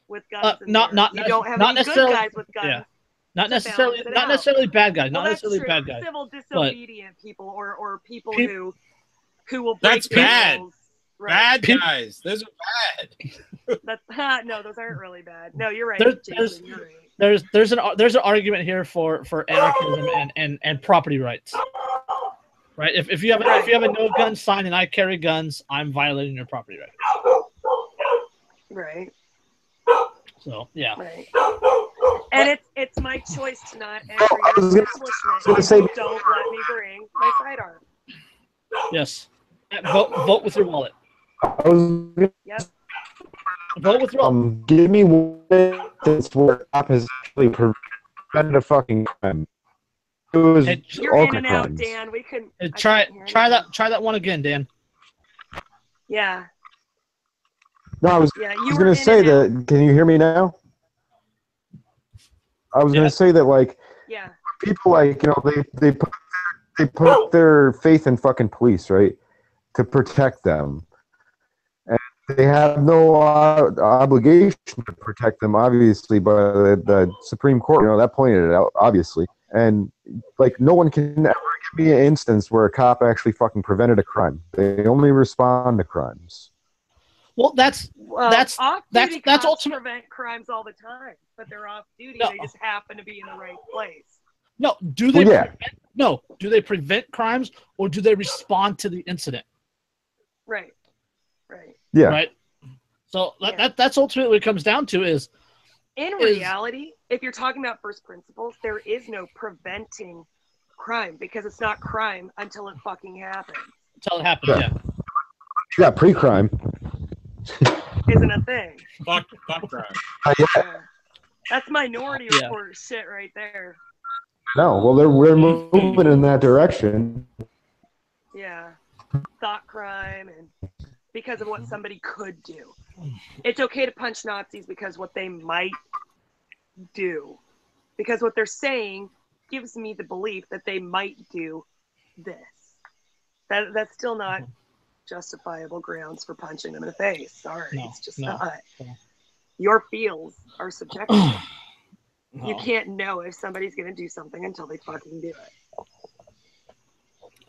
with guns in there. You don't have any good guys with guns. Yeah. Not necessarily bad guys. Not necessarily bad guys. Civil disobedient people or people who will break That's bad. rules. Right. Bad guys. Those are bad. No, those aren't really bad. No, you're right, Jason. You're right. There's an argument here for anarchism and property rights. Right? If you have a no gun sign and I carry guns, I'm violating your property rights. Right. So yeah. Right. And it's my choice to not enter your establishment if you don't let me bring my sidearm. Yes. Vote with your wallet. Yep. Vote with your wallet. Give me one instance where a cop has actually prevented a fucking crime. It was You're all in and out, crimes. Dan. We couldn't. Try that one again, Dan. Yeah. No, I was going to say that. Can you hear me now? I was going to say that, like, people, like, you know, they put their faith in fucking police, right, to protect them, and they have no obligation to protect them, obviously, by the Supreme Court. You know, that pointed it out, obviously, and like, no one can ever give me an instance where a cop actually fucking prevented a crime. They only respond to crimes. Well, that's ultimately prevent crimes all the time, but they're off duty. No. They just happen to be in the right place. No, do they prevent crimes or do they respond to the incident? Right. Yeah. Right. So that's ultimately what it comes down to is. In reality, if you're talking about first principles, there is no preventing crime because it's not crime until it fucking happens. Until it happens, yeah. You got pre-crime. Isn't a thing. Fuck crime. Yeah. That's Minority Report shit right there. No, well, we're moving in that direction. Yeah. Thought crime and because of what somebody could do. It's okay to punch Nazis because what they might do. Because what they're saying gives me the belief that they might do this. That's still not justifiable grounds for punching them in the face. Sorry, it's just not. Your feels are subjective. No. You can't know if somebody's going to do something until they fucking do it.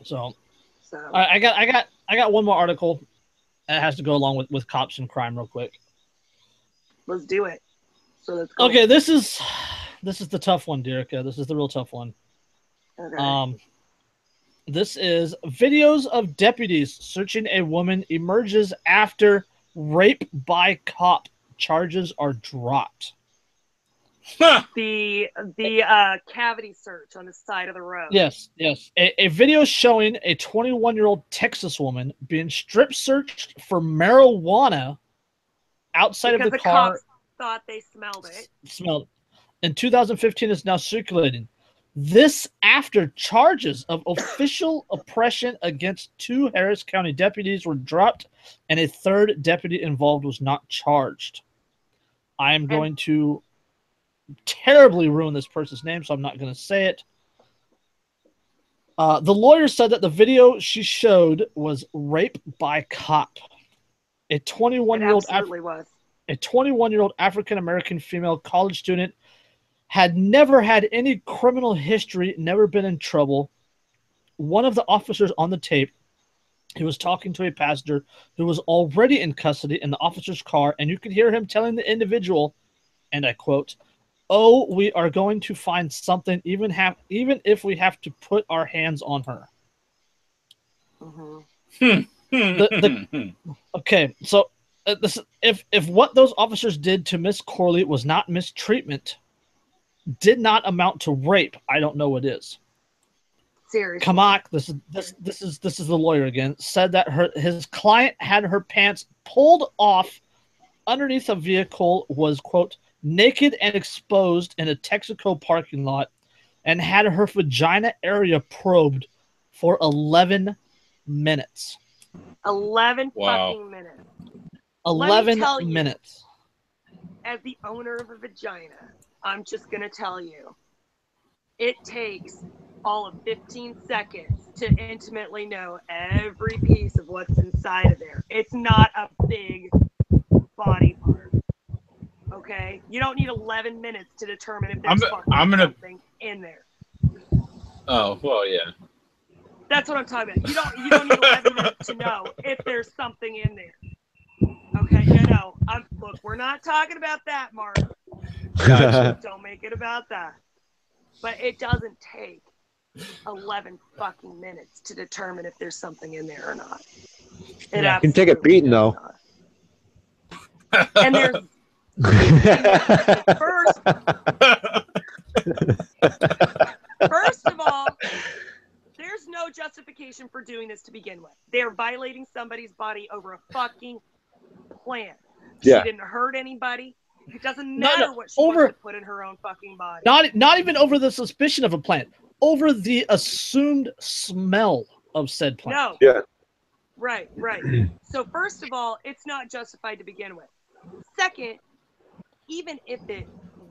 So I got one more article that has to go along with cops and crime real quick. Let's do it. So let's go. Okay, this is the tough one, Derica. This is the real tough one. Okay. This is videos of deputies searching a woman emerges after rape by cop. Charges are dropped. The cavity search on the side of the road. Yes. A video showing a 21-year-old Texas woman being strip searched for marijuana outside of the car. Cops thought they smelled it. In 2015 is now circulating. This after charges of official oppression against 2 Harris County deputies were dropped and a 3rd deputy involved was not charged. I am going to terribly ruin this person's name, so I'm not going to say it. The lawyer said that the video she showed was rape by cop. A 21-year-old a 21-year-old African-American female college student had never had any criminal history, never been in trouble. One of the officers on the tape, he was talking to a passenger who was already in custody in the officer's car, and you could hear him telling the individual, and I quote, "Oh, we are going to find something, even if we have to put our hands on her." Okay, so if what those officers did to Miss Corley was not mistreatment, did not amount to rape, I don't know what is. Seriously. Kamak, this is the lawyer again, said that his client had her pants pulled off underneath a vehicle, was, quote, naked and exposed in a Texaco parking lot, and had her vagina area probed for 11 minutes. 11 fucking minutes. 11 minutes. As the owner of a vagina, I'm just going to tell you, it takes all of 15 seconds to intimately know every piece of what's inside of there. It's not a big body part. Okay? You don't need 11 minutes to determine if there's something in there. Oh, well, yeah. That's what I'm talking about. You don't need 11 minutes to know if there's something in there. Okay? No. Look, we're not talking about that, Mark. Gotcha. Don't make it about that. But it doesn't take 11 fucking minutes to determine if there's something in there or not. You can take a beating, though. And there's first of all, there's no justification for doing this to begin with. They're violating somebody's body over a fucking plan. Yeah. She didn't hurt anybody. It doesn't matter what she wants to put in her own fucking body. Not even over the suspicion of a plant. Over the assumed smell of said plant. No. Yeah. Right. So first of all, it's not justified to begin with. Second, even if it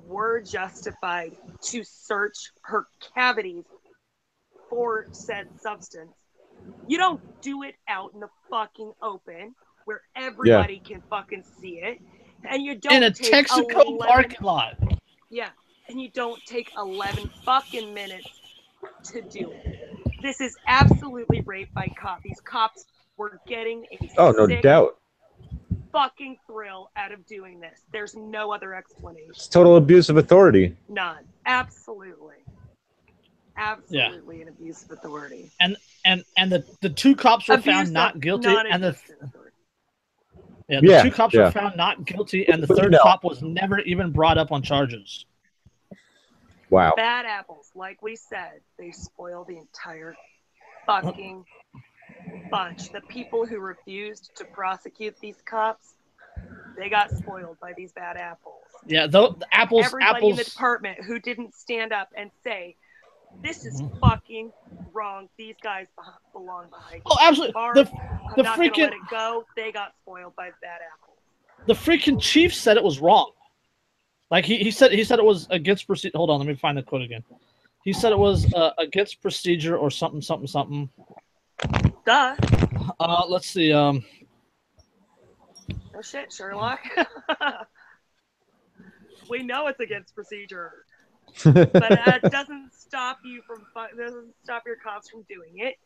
were justified to search her cavities for said substance, you don't do it out in the fucking open where everybody can fucking see it. And you don't in a Texaco parking lot. Yeah. And you don't take 11 fucking minutes to do it. This is absolutely rape by cop. These cops were getting a no doubt fucking thrill out of doing this. There's no other explanation. It's total abuse of authority. None. Absolutely an abuse of authority. And the two cops were found not guilty, and the two cops were found not guilty, and the third cop was never even brought up on charges. Wow. Bad apples, like we said, they spoil the entire fucking bunch. The people who refused to prosecute these cops, they got spoiled by these bad apples. Yeah, the apples. Everybody in the department who didn't stand up and say, "This is fucking wrong. These guys belong behind." Oh, absolutely. Bars. I'm not gonna let it go. They got spoiled by bad apples. The freaking chief said it was wrong. Like he said it was against procedure. Hold on, let me find the quote again. He said it was against procedure or something. Duh. Let's see. Oh shit, Sherlock. We know it's against procedure, but that doesn't stop you doesn't stop your cops from doing it,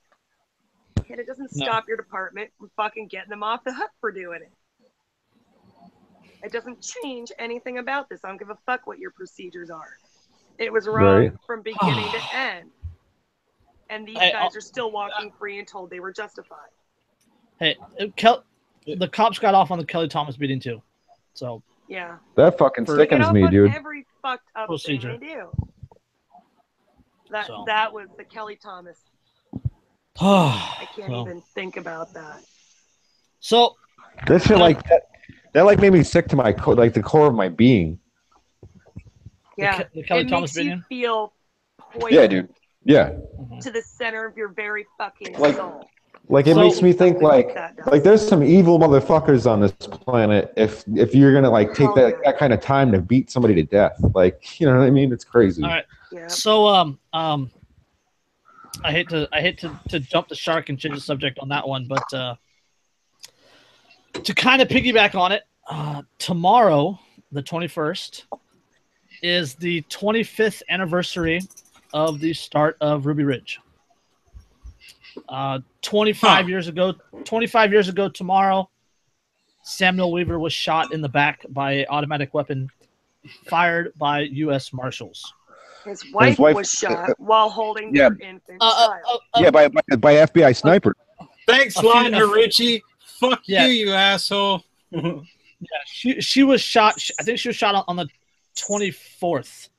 and it doesn't stop your department from fucking getting them off the hook for doing it. It doesn't change anything about this. I don't give a fuck what your procedures are. It was wrong from beginning to end. And these guys are still walking free and told they were justified. Hey, the cops got off on the Kelly Thomas beating too. So yeah. That fucking sickens me, dude. Every fucked up procedure thing they do. That was the Kelly Thomas. I can't even think about that. So this shit like that made me sick to my the core of my being. Yeah, the Kelly Thomas makes you feel poison. Yeah, dude. Yeah. To the center of your very fucking soul. Like it So- makes me think like That does. there's some evil motherfuckers on this planet if you're gonna like take Hell that, yeah. that kind of time to beat somebody to death. Like, you know what I mean? It's crazy. All right. Yeah. So I hate to jump the shark and change the subject on that one, but to kind of piggyback on it, tomorrow, the 21st, is the 25th anniversary of the start of Ruby Ridge. 25 years ago tomorrow, Samuel Weaver was shot in the back by an automatic weapon fired by U.S. Marshals. His wife wife- was shot while holding Yeah. their infant child. Yeah, by FBI sniper. Thanks, A few- Lon Harichi. Fuck Yeah. you asshole. Yeah, she was shot. I think she was shot on the 24th.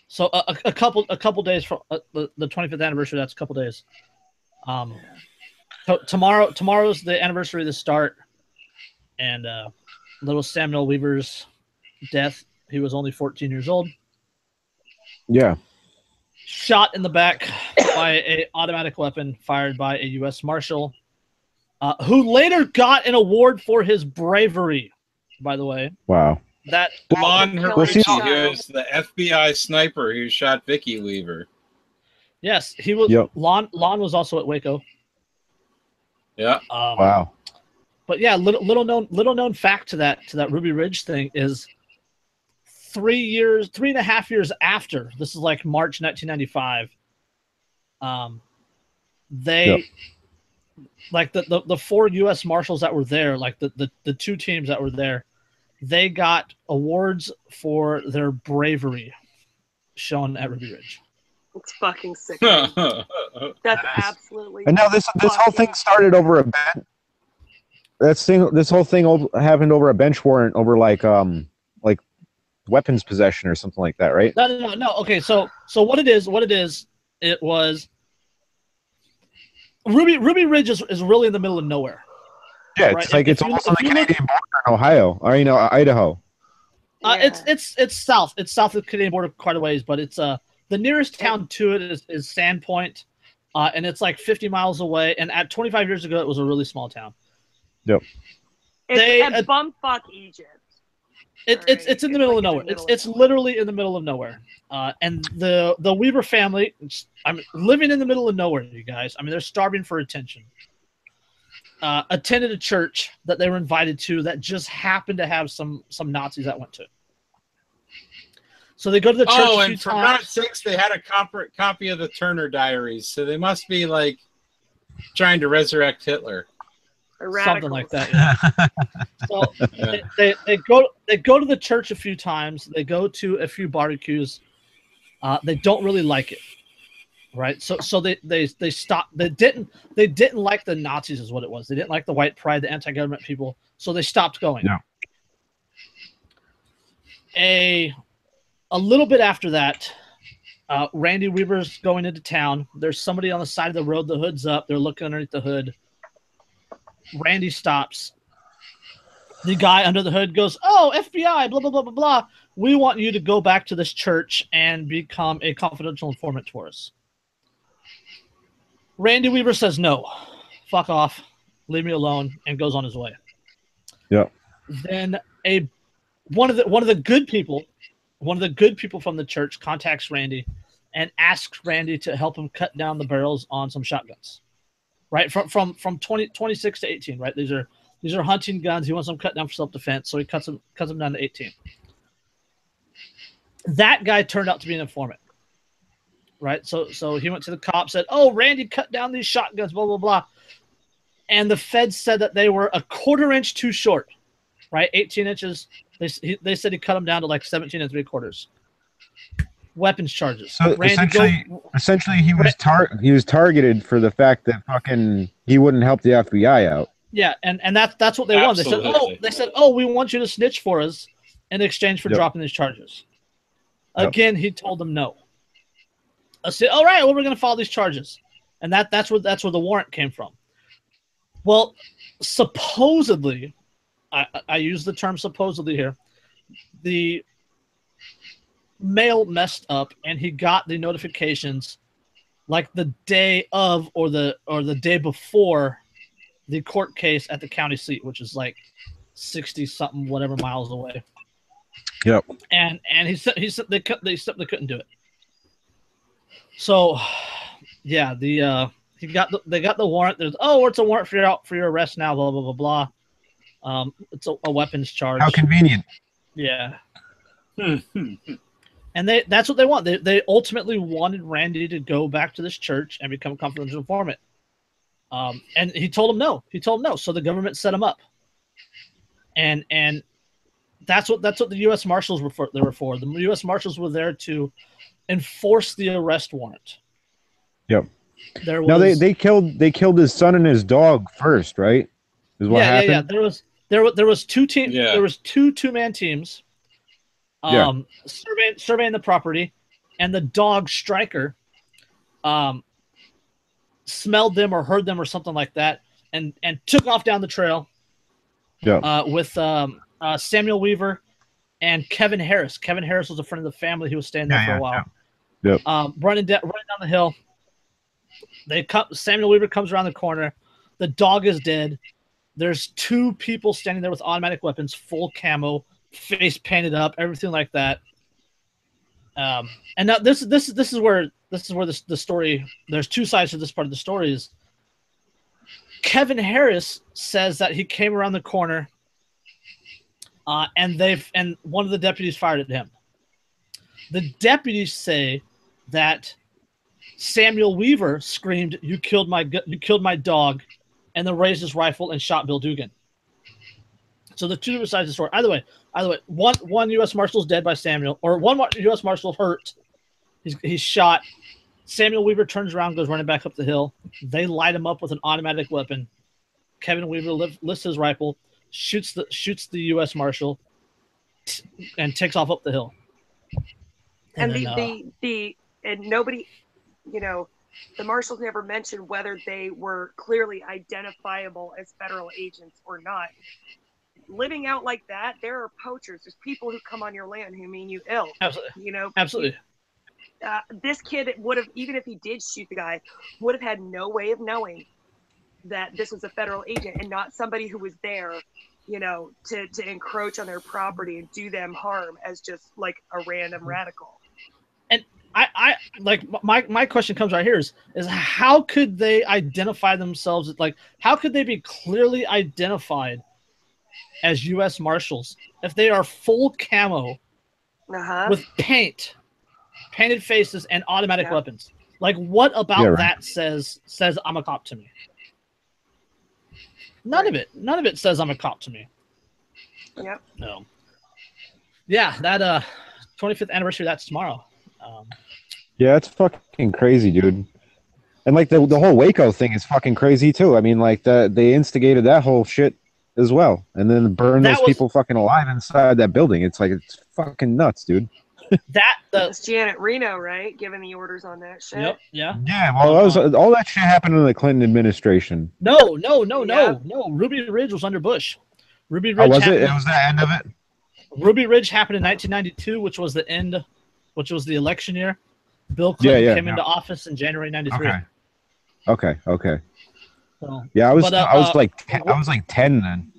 So a couple days from the 25th anniversary. That's a couple days. So tomorrow's the anniversary of the start, and little Samuel Weaver's death. He was only 14 years old. Yeah. Shot in the back by an automatic weapon fired by a U.S. Marshal, who later got an award for his bravery. By the way, Wow. that Lon Well, see- Harichi is the FBI sniper who shot Vicky Weaver. yes, he was. Yep. Lon was also at Waco. Yeah. Wow. But yeah, little known fact to that Ruby Ridge thing is 3.5 years after, this is like March 1995. They like the four U.S. Marshals that were there, like the two teams that were there, they got awards for their bravery shown at Ruby Ridge. It's fucking sick. Man. That's absolutely. And now this whole thing started over a bench. This whole thing happened over a bench warrant over like weapons possession or something like that, right? No. Okay, so what it is, it was Ruby Ridge is really in the middle of nowhere. Yeah, Right. it's like If it's you- almost if on the you look- Canadian border in Ohio, or Idaho. Yeah. It's south. It's south of the Canadian border quite a ways, but it's the nearest town to it is Sandpoint, and it's like 50 miles away. And at 25 years ago, it was a really small town. Yep. It's at bumfuck Egypt. It's in the middle of nowhere. It's literally in the middle of nowhere. And the Weaver family, I'm living in the middle of nowhere, you guys. I mean, they're starving for attention. Attended a church that they were invited to that just happened to have some Nazis that went to. So they go to the church. Oh, a few and for times. God's sakes, they had a copy of the Turner Diaries, so they must be like trying to resurrect Hitler. Something like that. Yeah. So they go to the church a few times. They go to a few barbecues. They don't really like it, right? So they stopped. They didn't like the Nazis is what it was. They didn't like the white pride, the anti-government people. So they stopped going. Yeah. A little bit after that, Randy Weaver's going into town. There's somebody on the side of the road. The hood's up. They're looking underneath the hood. Randy stops. The guy under the hood goes, "Oh, FBI, blah, blah, blah, blah, blah. We want you to go back to this church and become a confidential informant for us." Randy Weaver says, "No, fuck off. Leave me alone," and goes on his way. Yeah. Then one of the good people from the church contacts Randy and asks Randy to help him cut down the barrels on some shotguns. Right, from 26 to 18, right? These are hunting guns. He wants them cut down for self-defense, so he cuts them down to 18. That guy turned out to be an informant, right? So he went to the cop, said, "Oh, Randy cut down these shotguns, blah blah blah," and the feds said that they were a quarter inch too short, right? 18 inches. They said he cut them down to like 17 3/4. Weapons charges. So essentially, he was targeted for the fact that fucking he wouldn't help the FBI out. Yeah, and that's what they wanted. They said, "Oh, we want you to snitch for us in exchange for dropping these charges." Again, he told them no. I said, "All right, well, we're going to follow these charges," and that's where the warrant came from. Well, supposedly, I use the term supposedly here. The mail messed up, and he got the notifications like the day of or the day before the court case at the county seat, which is like 60 something whatever miles away. Yep. And he said they couldn't do it. So yeah, they got the warrant. There's it's a warrant for your arrest now. Blah blah blah blah. It's a weapons charge. How convenient. Yeah. And that's what they want. They ultimately wanted Randy to go back to this church and become a confidential informant. And he told him no. So the government set him up. And that's what the U.S. Marshals were for. The U.S. Marshals were there to enforce the arrest warrant. Yep. There was, Now they killed his son and his dog first, right? Is what happened? Yeah. There was two teams. Yeah. There was two-man teams. Surveying the property, and the dog Striker smelled them or heard them or something like that, and took off down the trail. Yeah. With Samuel Weaver and Kevin Harris. Kevin Harris was a friend of the family. He was staying there for a while. Yep. Running down the hill. Samuel Weaver comes around the corner. The dog is dead. There's two people standing there with automatic weapons, full camo, face painted up, everything like that. And now this is where the story. There's two sides to this part of the story. Is Kevin Harris says that he came around the corner, and one of the deputies fired at him. The deputies say that Samuel Weaver screamed, "You killed my dog," and then raised his rifle and shot Bill Dugan. So the two different sides of the story. Either way, one U.S. Marshal's dead by Samuel, or one U.S. Marshal hurt. He's shot. Samuel Weaver turns around, goes running back up the hill. They light him up with an automatic weapon. Kevin Weaver lifts his rifle, shoots the U.S. Marshal, and takes off up the hill. And nobody, the marshals never mentioned whether they were clearly identifiable as federal agents or not. Living out like that, there are poachers. There's people who come on your land who mean you ill. Absolutely. Absolutely. This kid would have, even if he did shoot the guy, would have had no way of knowing that this was a federal agent and not somebody who was there, to encroach on their property and do them harm as just like a random radical. And I like my question comes right here is how could they identify themselves? Like, how could they be clearly identified as U.S. Marshals if they are full camo with painted faces and automatic weapons? Like, what about that says I'm a cop to me? None of it says I'm a cop to me. Yep. No. Yeah, that 25th anniversary, that's tomorrow. Yeah, it's fucking crazy, dude. And like the whole Waco thing is fucking crazy too. I mean, like they instigated that whole shit as well, and then burn those people fucking alive inside that building. It's fucking nuts, dude. It's Janet Reno, right? Giving the orders on that shit. Yep. Yeah. Yeah. Well, all that shit happened in the Clinton administration. No. Ruby Ridge was under Bush. Ruby Ridge. Was it? It was the end of it. Ruby Ridge happened in 1992, which was the election year. Bill Clinton came into office in January '93. Okay. So, yeah, I was like 10 then.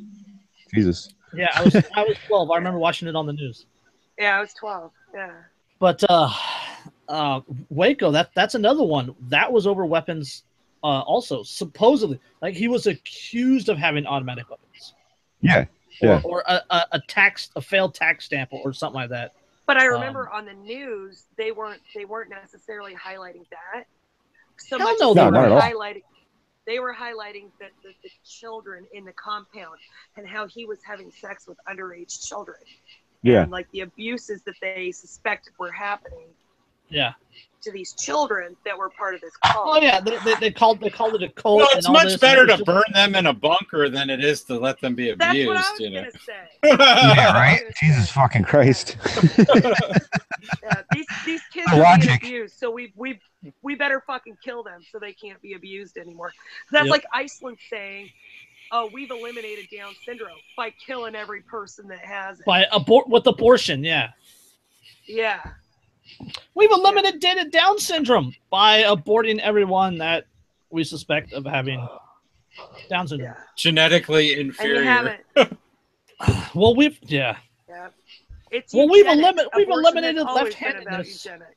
Jesus. Yeah, I was 12. I remember watching it on the news. Yeah, I was 12. Yeah. But Waco, that's another one. That was over weapons also, supposedly. Like, he was accused of having automatic weapons. Yeah. Or a failed tax stamp or something like that. But I remember on the news they weren't necessarily highlighting that. So much no, they not were at all. highlighting. They were highlighting the children in the compound and how he was having sex with underage children. Yeah. And like the abuses that they suspected were happening. Yeah. To these children that were part of this cult. Oh yeah, they called it a cult. Well, it's much better to burn them in a bunker than it is to let them be abused. That's what I was gonna say. Yeah, right. Jesus fucking Christ. Yeah, these kids are being abused, so we better fucking kill them so they can't be abused anymore. That's like Iceland saying, "Oh, we've eliminated Down syndrome by killing every person that has it." With abortion, yeah. Yeah. We've eliminated Down syndrome by aborting everyone that we suspect of having Down syndrome. Yeah. Genetically And you inferior. haven't. Well, Yeah. It's Well, we've eugenics. we've Abortion eliminated has always been about left-handedness. eugenics.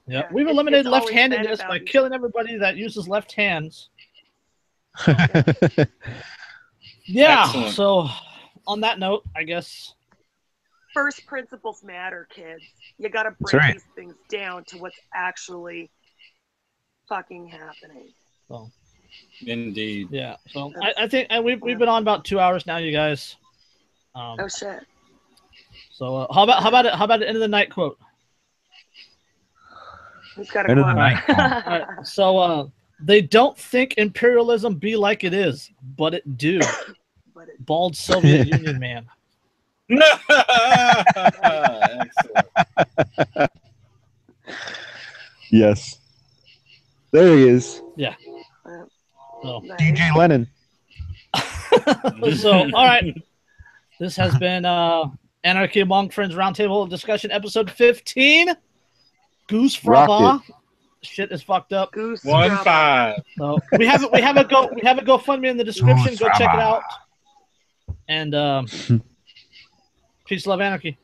Yeah, Yeah, we've it's eliminated always been left-handedness about by eugenics. killing everybody that uses left hands. Yeah. Yeah. Excellent. So, on that note, I guess. First principles matter, kids. You got to That's break right. these things down to what's actually fucking happening. So, Indeed. yeah. So I think we've been on about 2 hours now, you guys. Oh shit. So how about the end of the night quote? Who's got a End of the quote? night quote. All right. So they don't think imperialism be like it is, but it do. But it, Bald Soviet Union man. Excellent. Yes. There he is. Yeah. So, nice. DJ Lennon. so all right. This has been Anarchy Among Friends Roundtable discussion episode 15. Goosfraba. Shit is fucked up. Goose 1-5. So we have a GoFundMe in the description. Go check it out. And peace, love, anarchy.